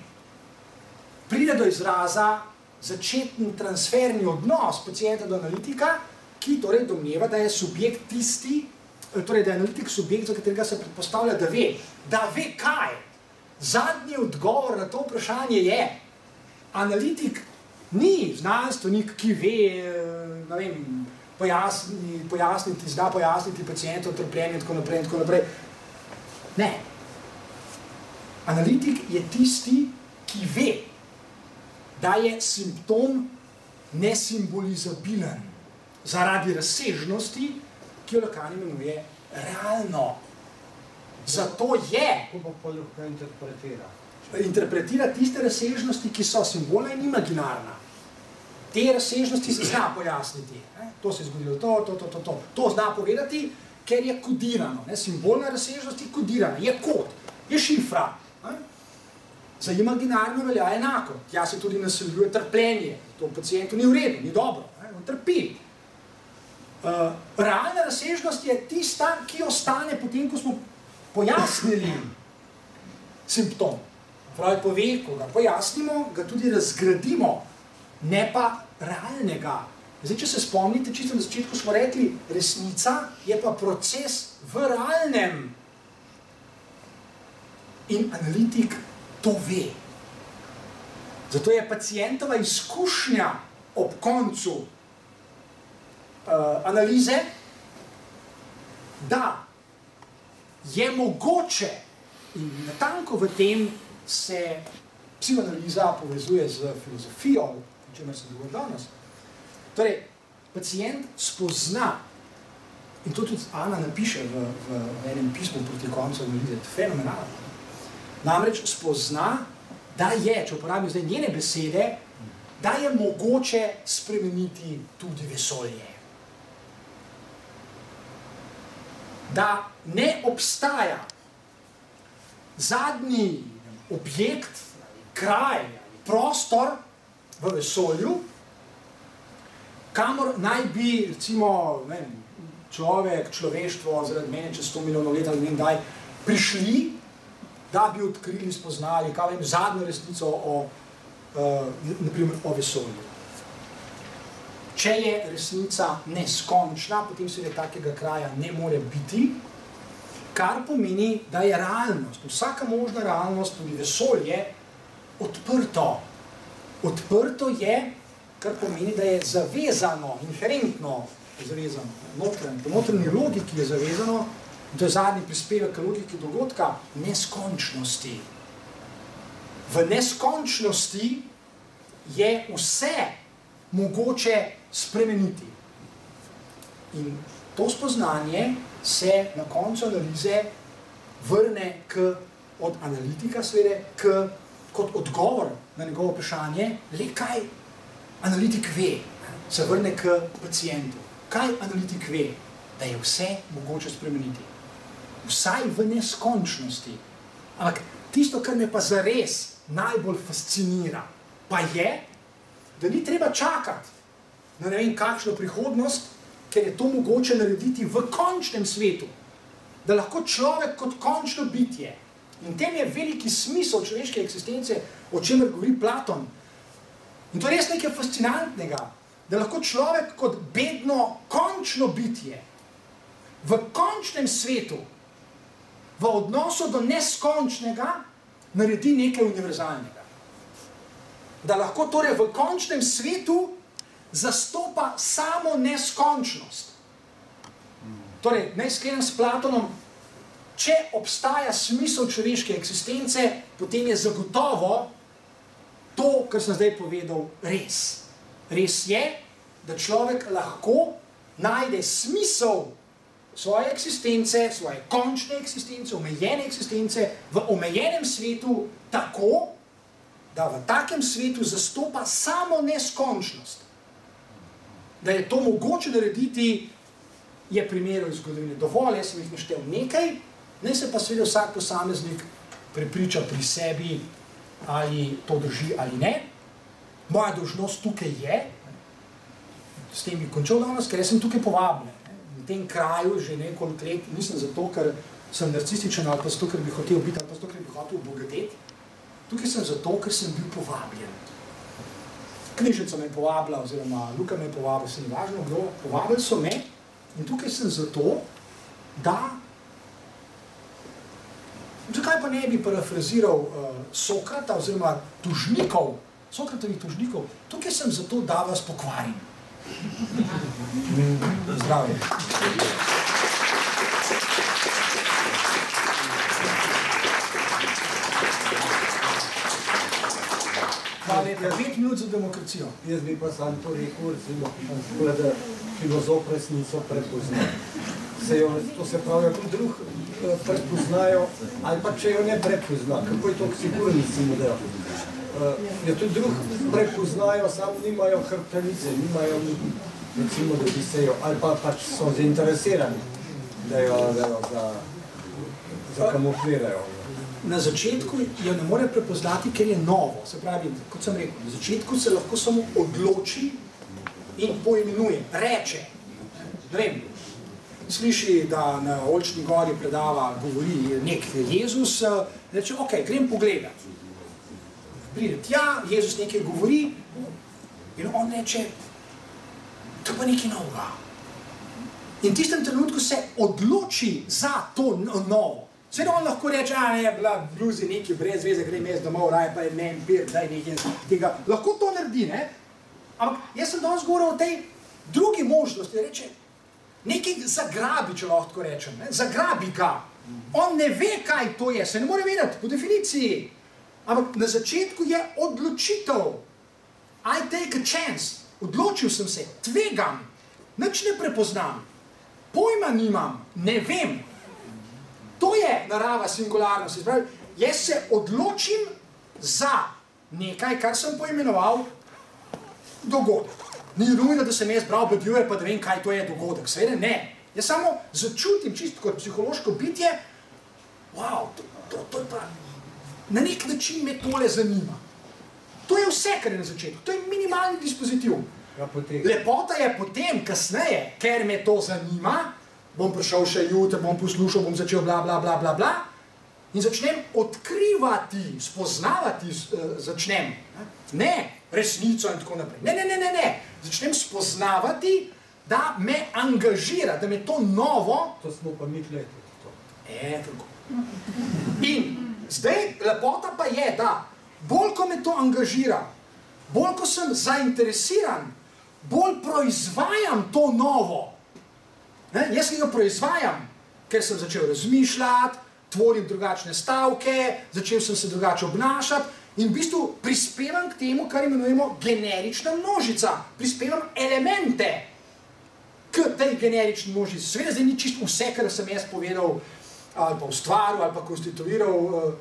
pride do izraza začetni transferni odnos pacienta do analitika, ki torej domneva, da je subjekt tisti, torej da je analitik subjekt, za katerega se predpostavlja, da ve kaj. Zadnji odgovor na to vprašanje je, analitik ni znanstvenik, ki ve, ne vem, zna pojasniti pacientov trpljenje in tako naprej. Ne. Analitik je tisti, ki ve, da je simptom nesimbolizabilen zaradi razsežnosti, ki jo Lacan imenuje realno. Zato je. Kako pa pol lahko interpretira? Interpretira tiste razsežnosti, ki so simbolna in imaginarna. Te razsežnosti se zna pojasniti. To se je zgodilo, to. To zna povedati, ker je kodirano. Simbolna razsežnost je kodirana, je kod, je šifra. Za imaginarno velja enako. Tja se tudi naseljuje trpljenje. To pacientu ni v redu, ni dobro. On trpi. Realna razsežnost je tista, ki ostane potem, ko smo pojasnili simptom. Freud pove, ko ga pojasnimo, ga tudi razgradimo, ne pa realnega. Zdaj, če se spomnite, čisto na začetku smo rekli, resnica je pa proces v realnem. In analitik to ve. Zato je pacientova izkušnja ob koncu analize, da je mogoče, in natanko v tem se psihoanaliza povezuje z filozofijo, o čemer se govori danes. Torej, pacient spozna, in to tudi Ana napiše v enem pismu proti koncu analize, fenomenalno. Namreč spozna, da je, če uporabim zdaj njene besede, da je mogoče spremeniti tudi vesolje. Da ne obstaja zadnji objekt, kraj, prostor v vesolju, kamor naj bi, recimo, človek, človeštvo, zaradi mene čez 100 milijonov let ali ne vem daj, prišli, da bi odkrili, spoznali, kaj vem, zadnjo resnico naprimer o vesolju. Če je resnica neskončna, potem seveda takega kraja ne more biti, kar pomeni, da je realnost, vsaka možna realnost, tudi vesolje, odprto. Odprto je, kar pomeni, da je zavezano, inherentno zavezano, po notranji logiki je zavezano, to je zadnji prispevek k logiki dogodka, neskončnosti. V neskončnosti je vse mogoče spremeniti. In to spoznanje se na koncu analize vrne od analitika seveda kot odgovor na njegovo vprašanje, le kaj analitik ve, se vrne k pacientu. Kaj analitik ve? Da je vse mogoče spremeniti. Vsaj v neskončnosti. Ampak tisto, kar me pa zares najbolj fascinira, pa je, da ni treba čakati na ne vem kakšno prihodnost, ker je to mogoče narediti v končnem svetu. Da lahko človek kot končno bitje, in tem je veliki smisel človeške eksistence, o čemer govori Platon. In to je res nekaj fascinantnega, da lahko človek kot bedno končno bitje v končnem svetu, v odnosu do neskončnega, naredi nekaj univerzalnega. Da lahko torej v končnem svetu zastopa samo neskončnost. Torej, naj sklenem s Platonom, če obstaja smisel človeške eksistence, potem je zagotovo to, kar sem zdaj povedal, res. Res je, da človek lahko najde smisel svoje eksistence, svoje končne eksistence, omejene eksistence v omejenem svetu tako, da v takem svetu zastopa samo neskončnost. Da je to mogoče narediti, je primerov iz zgodovine dovolj, jaz sem jih naštel nekaj, naj se pa seveda vsak posameznik prepriča pri sebi, ali to drži ali ne. Moja dolžnost tukaj je, s tem bi končal danes, ker jaz sem tukaj povabljen. V tem kraju že nekoliko let, nisem zato, ker sem narcističen, ali pa zato, ker bi hotel biti, ali pa zato, ker bi hotel obogateti. Tukaj sem zato, ker sem bil povabljen. Knjižnica me je povabila, oziroma Luka me je povabila, se ni važno kdo, povabili so me in tukaj sem zato, da zakaj pa ne bi parafraziral Sokrata oziroma tožnikov, Sokratovih tožnikov, tukaj sem zato, da vas pokvarim. Zdravje. Hvala lepa, 5 minut za demokracijo. Jaz bi pa sam to rekel, recimo, da filozof resnico prepozna. To se pravi, ako drug prepoznajo, ali pa če jo ne prepozna, kako je to sigurnici model. Je tudi drug prepoznajo, sam nimajo hrbtenice, nimajo, recimo, da bi se jo, ali pa pač so zainteresirani, da jo zakamuflirajo. Na začetku jo ne more prepoznati, ker je novo. Se pravi, kot sem rekel, na začetku se lahko samo odloči in poimenuje, reče. Ne vem, sliši, da na Oljčni gori predava, govori nek Jezus, reče, ok, grem pogledat. Pride tja, Jezus nekaj govori in on reče, to pa nekaj novega. In v tistem trenutku se odloči za to novo. Seveda on lahko reče, je bila bluzi nekaj brez veze, grem jaz domov, raje pa je men, pir, daj nekaj tega. Lahko to naredi, ne? Ampak jaz sem danes govoril o tej drugi možnosti, reče, nekaj zagrabi, če lahko rečem, ne? Zagrabi ga. On ne ve, kaj to je, se ne more vedeti, po definiciji. Ampak na začetku je odločitev. I take a chance. Odločil sem se, tvegam. nič ne prepoznam, pojma nimam, ne vem. To je narava singularnosti. Jaz se odločim za nekaj, kar sem poimenoval dogodek. Ni nujno, da sem jaz bral Badiouja, pa da vem, kaj to je dogodek. Seveda ne. Jaz samo začutim čisto kot psihološko bitje, wow, to je pa, na nek način me tole zanima. To je vse, kar je na začetku. To je minimalni dispozitiv. Lepota je potem, kasneje, ker me to zanima, bom prišel še jutri, bom poslušal, bom začel bla, bla, bla, bla, bla, in začnem odkrivati, spoznavati, začnem, ne resnico in tako naprej. Ne. Začnem spoznavati, da me angažira, da me to novo... To smo pa mi kleti. Tako. In zdaj lepota pa je, da bolj, ko me to angažira, bolj, ko sem zainteresiran, bolj proizvajam to novo. Jaz ga proizvajam, ker sem začel razmišljati, tvorim drugačne stavke, začel sem se drugače obnašati in v bistvu prispevam k temu, kar imenujemo generična množica. Prispevam elemente k tej generični množici. Seveda zdaj ni čisto vse, kar sem jaz povedal, ali pa ustvaril, ali pa konstituiral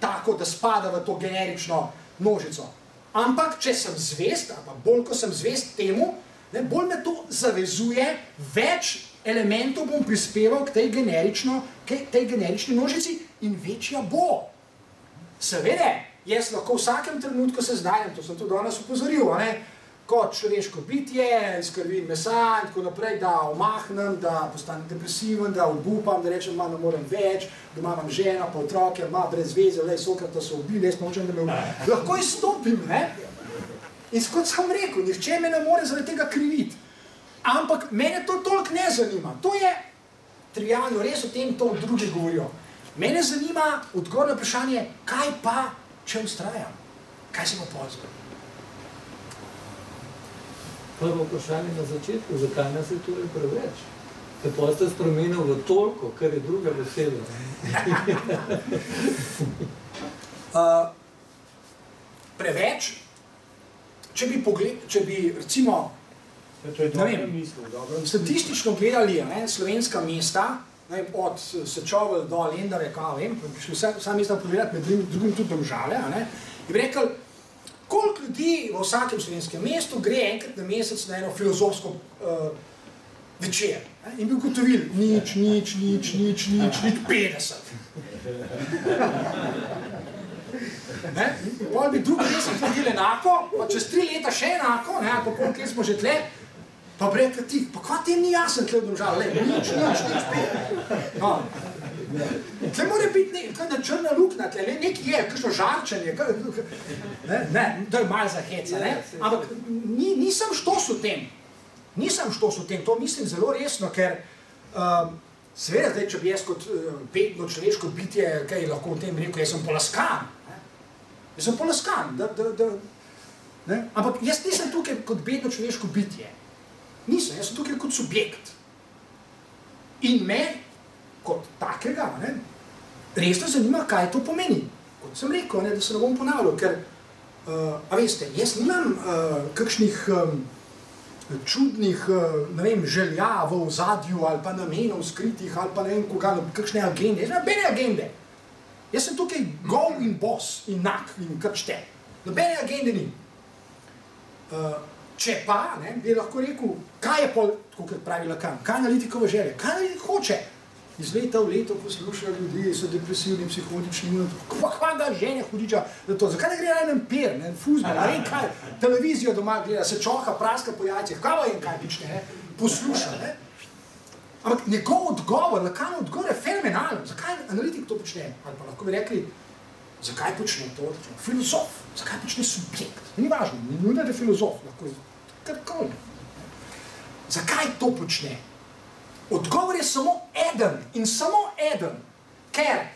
tako, da spada v to generično množico. Ampak, če sem zvest, ali pa bolj, ko sem zvest temu, bolj me to zavezuje, več elementov bom prispeval k tej generični množici in večja bo. Seveda, jaz lahko v vsakem trenutku se znajdem, to sem tudi danes upozoril, kot človeško bitje, iz krvi in mesa in tako naprej, da omahnem, da postanem depresiven, da obupam, da rečem, ne morem več, doma imam žena, pa otroke, brez veze, Sokrata so ubili, jaz nočem, da me ubili. Lahko izstopim, In kot sem rekel, nihče me ne more zaradi tega kriviti. Ampak mene to toliko ne zanima. To je trivialno, res o tem to drugi govorijo. Mene zanima odgovor na vprašanje, kaj pa, če vztrajam? Kaj se bo pozgal? Prvo vprašanje na začetku, zakaj nas je torej preveč? Ker pa ste spremenil v toliko, kar je druga vesela. Preveč, če bi recimo, statistično gledali slovenska mesta, od Sečovelj do Lendave, prišli vsa mesta pogledati, med drugim tudi Domžale, in bi rekel, koliko ljudi v vsakem slovenskem mestu gre enkrat na mesec na eno filozofsko večer. In bi ugotovili, nič, 50. Potem bi drugi mesec naredili enako, pa čez 3 leta še enako, pa koliko let smo že tle, pa bi rekel ti, pa kva tem ni jasen tle v Domžale, nič, 5. Tle mora biti na črna luknja, tle nekaj je, kakšno žarčenje, to je malo za heca, ampak nisem štos v tem, to mislim zelo resno, ker seveda zdaj, če bi jaz kot bedno človeško bitje, kaj lahko v tem rekel, jaz sem polaskan, ampak jaz nisem tukaj kot bedno človeško bitje, jaz sem tukaj kot subjekt in me kot takega, resno zanima, kaj to pomeni. Kot sem rekel, da se ne bom ponavljal, ker, a veste, jaz nimam kakšnih čudnih, želja v ozadju ali pa namenov skritih ali pa ne vem koga, kakšne agende. Jaz nobene agende. Jaz sem tukaj gol in boss in nak in krčte. Nobene agende ni. Če pa, bi lahko rekel, kaj je pol, tako kot pravi Lacan, kaj analitikova želja, kaj analitik hoče? Iz leta v leto poslušajo ljudi, so depresivni, psihotični, kva ga ženja hudiča za to, zakaj ne gre na en per, fuzbol, ne vem kaj, televizijo doma gleda, se čoha, praska po jajcih, kava je kaj pične, posluša, Ampak njegov odgovor, Lacanov odgovor je fenomenalen, zakaj analitik to počne, ali pa lahko bi rekli, zakaj počne to, filozof, zakaj počne subjekt, ni važno, ni nujno, da je filozof, lahko karkoli, zakaj to počne? Odgovor je samo eden in samo eden, ker,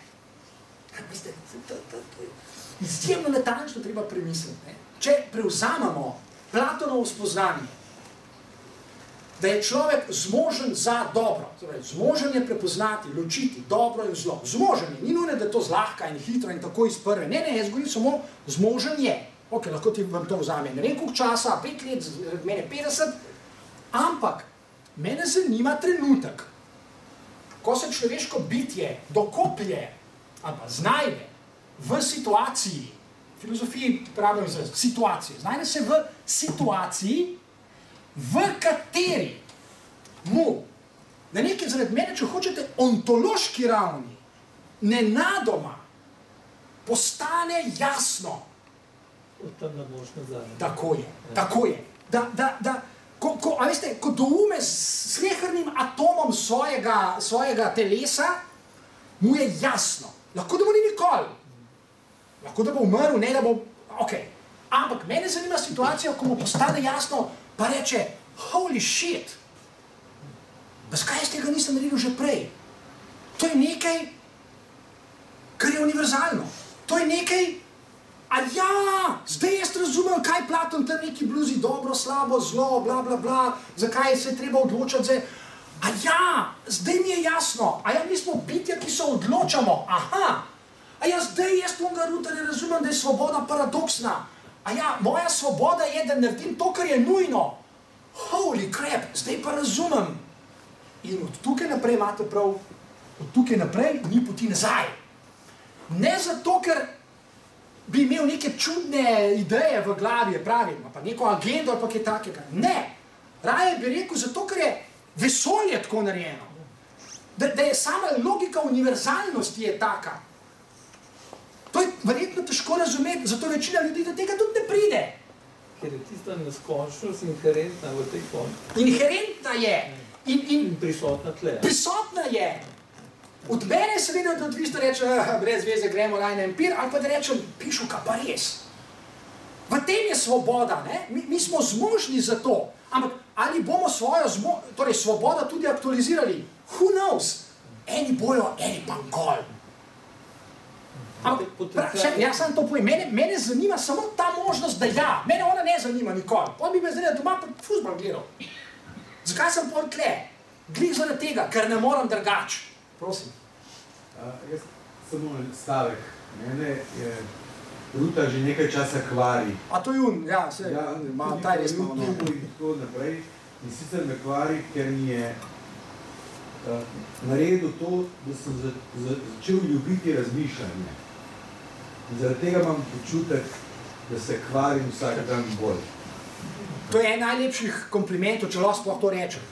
izjemno natančno treba premisliti, če prevzamemo Platonovo spoznanje, da je človek zmožen za dobro, zmožen je prepoznati, ločiti dobro in zlo, zmožen je, ni nujno, da je to zlahka in hitro in tako iz prve, jaz govorim samo, zmožen je, lahko ti vam to vzame, ne vem koliko časa, 5 let, mene 50, ampak Mene zanima trenutek, ko se človeško bitje dokoplje ali pa znajde v situaciji, v filozofiji pravijo za situacije, znajde se v situaciji, v kateri mu na nekem zaradi mene, če hočete, ontološki ravni, nenadoma postane jasno. Tako je, tako je. A veste, ko doume s slehernim atomom svojega telesa, mu je jasno. Lahko da bo ni nikoli. Lahko da bo umrl, ne da bo... Ok. Ampak mene zanima situacija, ko mu postane jasno, pa reče, holy shit, zakaj jaz tega nisem naredil že prej? To je nekaj, kar je univerzalno. To je nekaj, a ja, zdaj jaz razumem, kaj Platon tam neki bluzi, dobro, slabo, zlo, bla, bla, bla, zakaj se je treba odločati za... A ja, zdaj mi je jasno, a ja, mi smo bitja, ki se odločamo, aha, a ja, zdaj jaz tega Rutarja razumem, da je svoboda paradoksna, a ja, moja svoboda je, da naredim to, kar je nujno. Holy crap, zdaj pa razumem. In od tukaj naprej imate prav, od tukaj naprej ni poti nazaj. Ne zato, ker bi imel neke čudne ideje v glavi, pravim, pa neko agendo ali pa kaj takega. Ne, raje bi rekel zato, ker je vesolje tako narejeno. Da je sama logika univerzalnosti je taka. To je verjetno težko razumeti, zato večina ljudi do tega tudi ne pride. Ker je tista neskončnost inherentna v tej formi. Inherentna je. In prisotna tle. Prisotna je. Od mene je seveda odvisno reči, brez veze gremo na empir, ali pa da rečem, pišuka, pa res. V tem je svoboda, ne? Mi smo zmožni za to. Ampak ali bomo svojo svobodo tudi aktualizirali? Who knows? Eni bojo, eni pa gol. Jaz sam to povem, mene zanima samo ta možnost, da ja, mene ona ne zanima nikoli. On bi me zanima doma fuzbal gledal. Zakaj sem pol tle? Glih zaradi tega, ker ne moram drugač. Prosim. Jaz samo stavek. Mene je Ruta že nekaj časa kvari. A to je ja, se ima taj res malo. In tako naprej. In sicer me kvari, ker mi je naredil to, da sem začel ljubiti razmišljanje. In zaradi tega imam počutek, da se kvarim vsak dan bolj. To je en najlepših komplimentov, če lahko sploh to rečem.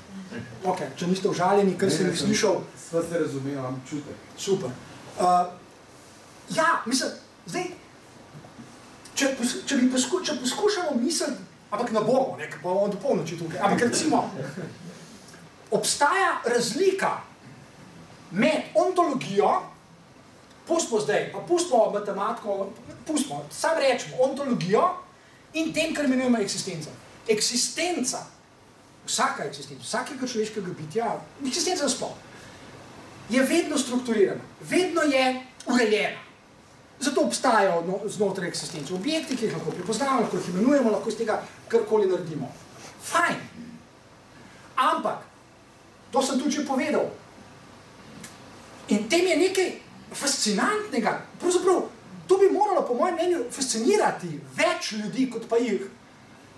Ok, če niste užaljeni, ker sem jih slišal. Sva se razumel, imam čutek. Super. Ja, mislim, zdaj, če poskušamo misliti, ampak ne bomo, ne, pa bomo do polnoči tukaj, ampak recimo, obstaja razlika med ontologijo, pustimo zdaj, pa pustimo matematiko, pustimo, sam rečemo, ontologijo in tem, kar imenujemo eksistenca. Eksistenca, vsaka eksistenca, vsakega človeškega bitja, eksistenca nasploh, je vedno strukturirana, vedno je urejena. Zato obstajajo znotraj eksistence objekti, ki jih lahko prepoznamo, lahko jih imenujemo, lahko iz tega karkoli naredimo. Fajn. Ampak, to sem tudi že povedal, in tem je nekaj fascinantnega, pravzaprav, to bi moralo, po mojem mnenju, fascinirati več ljudi, kot pa jih.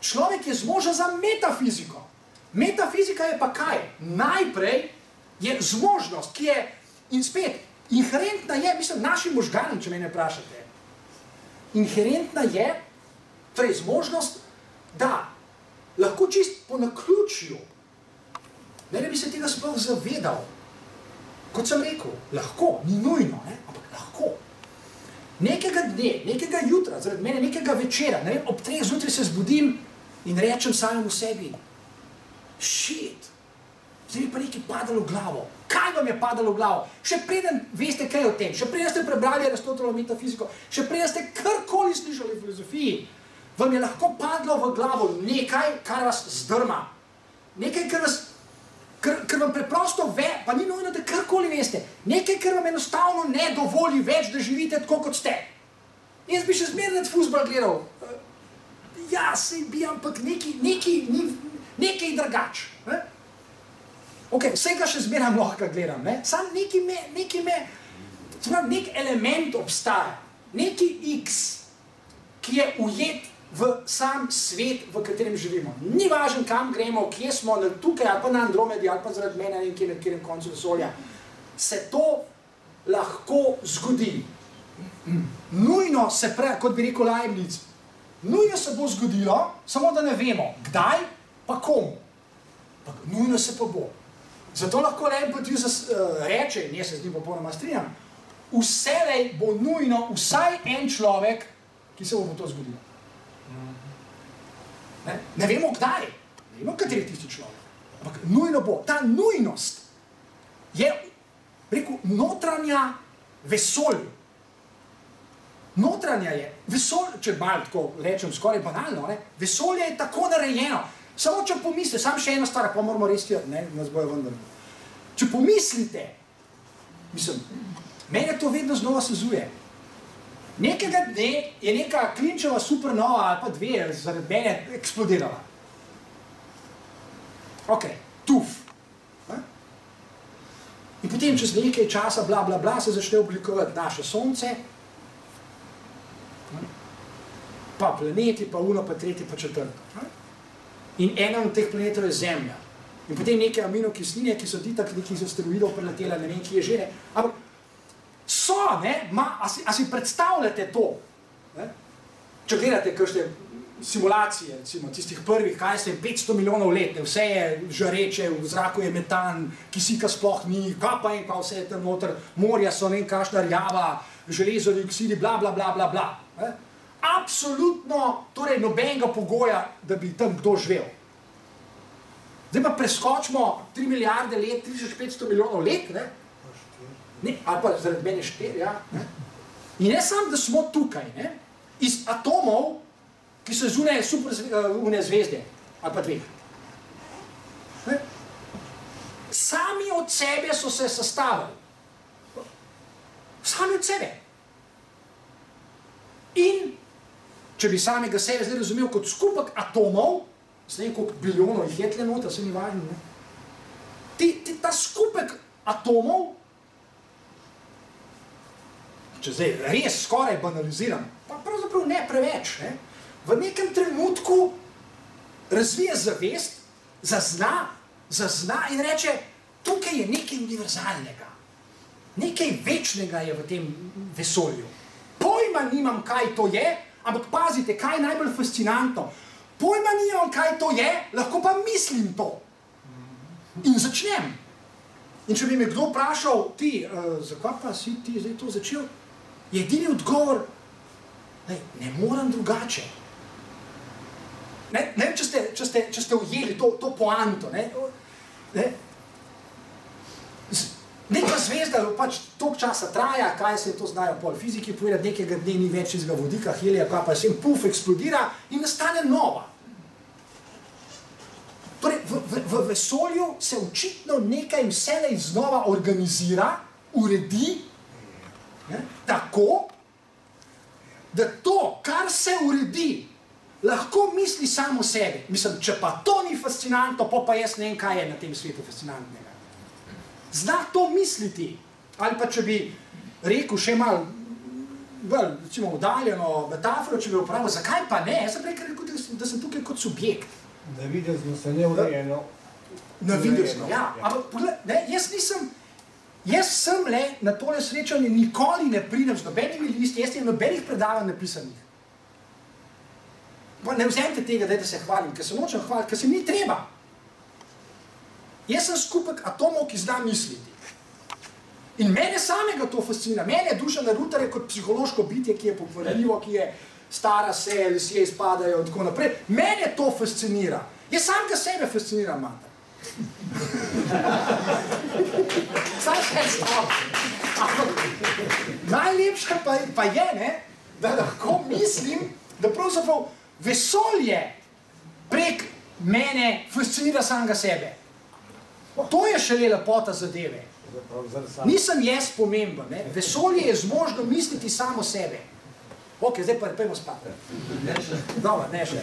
Človek je zmožen za metafiziko. Metafizika je pa kaj? Najprej je zmožnost, ki je, in spet, inherentna je, mislim, našim možganom, če mene vprašate. Inherentna je, torej zmožnost, da lahko čist po naključju, ne bi se tega sploh zavedal, kot sem rekel, lahko, ni nujno, ne? Ampak lahko. Nekega dne, nekega jutra, zaradi mene nekega večera, ne vem, ob 3 zjutraj se zbudim in rečem samemu sebi, shit, zdaj mi pa nekaj padalo v glavo. Kaj vam je padalo v glavo? Še preden veste kaj o tem, še preden ste prebrali Aristotelovo metafiziko, še preden ste karkoli slišali v filozofiji, vam je lahko padlo v glavo nekaj, kar vas zdrma. Nekaj, kar vam preprosto ve, pa ni nujno, da karkoli veste. Nekaj, kar vam enostavno ne dovoli več, da živite tako, kot ste. Jaz bi še zmeraj fuzbal gledal. Ja, sej bi, ampak nekaj drugač. Ok, vsega še zmeraj lahko gledam, ne? Sam nek element obstaja, neki X, ki je ujet v sam svet, v katerem živimo. Ni važno, kam gremo, kje smo, tukaj ali pa na Andromedi, ali pa zaradi mene nekje na katerem koncu vesolja. Se to lahko zgodi. Nujno se kot bi rekel Leibniz, nujno se bo zgodilo, samo da ne vemo, kdaj, pa komu. Nujno se pa bo. Zato lahko Leibniz reče, in jaz se z njim popolnoma strinjam, vselej bo nujno vsaj en človek, ki se bo to zgodilo. Ne vemo kdaj, ne vemo kateri tisti človek, ampak nujno bo. Ta nujnost je, rekel, notranja vesolju. Notranja je, vesolje, če malo tako rečem, skoraj banalno, vesolje je tako narejeno. Samo če pomislite, samo še ena stvar, pa moramo res tjeti, nas bojo vendar. Če pomislite, mislim, mene to vedno znova sezuje. Nekega dne je neka klinčeva supernova ali pa dve zaradi mene eksplodirala. Ok, tuf. In potem čez nekaj časa, bla, bla, bla, se začne oblikovati naše sonce, pa planeti, pa uno, pa tretji, pa četrto. In ena od teh planetov je Zemlja. In potem neke aminokisline, ki so itak nekih asteroidov preletela, ne vem, ki je že, ne. Ampak so, ne, a si predstavljate to? Ne? Če gledate kakšne simulacije, recimo, tistih prvih, kaj se je 500 milijonov let, ne, vse je žareče, v zraku je metan, kisika sploh ni, kaj pa je, pa vse je tam noter, morja so, ne vem, kašna rjava, železovi oksidi, bla, bla, bla, bla, bla. Ne? Absolutno, torej nobenega pogoja, da bi tam kdo živel. Zdaj pa preskočimo 3 milijarde let, 3500 milijonov let, ne? Ne, ali pa zaradi mene 4, ja. Ne? In ne samo, da smo tukaj, ne? Iz atomov, ki so zunaj super zvezde, ali pa dveh. Ne? Sami od sebe so se sestavili. Sami od sebe. In če bi samega sebe zdaj razumel kot skupek atomov, s ne vem, koliko biljonov jih je tle noter, se ni važno, ne? Ta skupek atomov, če zdaj res skoraj banaliziram, pa pravzaprav ne preveč, ne? V nekem trenutku razvije zavest, zazna in reče, tukaj je nekaj univerzalnega, nekaj večnega je v tem vesolju. Pojma nimam, kaj to je, ampak pazite, kaj je najbolj fascinantno. Pojma nimam, kaj to je, lahko pa mislim to. In začnem. In če bi me kdo vprašal, ti, zakaj pa si ti zdaj to začel, je edini odgovor, ne moram drugače. Ne vem, če ste ujeli to poanto. Neka zvezda pač toliko časa traja, kaj se to znajo pol fiziki povedati, nekega dne ni več izga vodika, helija, kaj pa se jim puf eksplodira in nastane nova. Torej, v vesolju se očitno nekaj vselej znova organizira, uredi, tako, da to, kar se uredi, lahko misli samo sebi. Mislim, če pa to ni fascinantno, pa jaz ne vem, kaj je na tem svetu fascinantnega. Zna to misliti, ali pa če bi rekel še malo bolj, recimo, udaljeno metaforo, če bi upravil, zakaj pa ne? Jaz sem rekel, da sem tukaj kot subjekt. Navidezno se neurejeno. Navidezno, ja. Ampak, jaz sem le na tole srečanje nikoli ne pridem z nobenimi listi, jaz imam nobenih predavanj napisanih. Pa ne vzemite tega, da se hvalim, ker se nočem hvaliti, ker se mi treba. Jaz sem skupek atomov, ki zna misliti. In mene samega to fascinira. Mene Dušana Rutarja kot psihološko bitje, ki je pokvarljivo, ki je stara se, ljudje izpadajo in tako naprej. Mene to fascinira. Jaz samega sebe fasciniram, Mata. Saj še stavim. Najlepše pa je, ne, da lahko mislim, da pravzaprav vesolje prek mene fascinira samega sebe. To je šele lepota zadeve. Nisem jaz pomemben, ne? Vesolje je zmožno misliti samo sebe. Ok, zdaj pa pojmo spat. Dobro, ne še.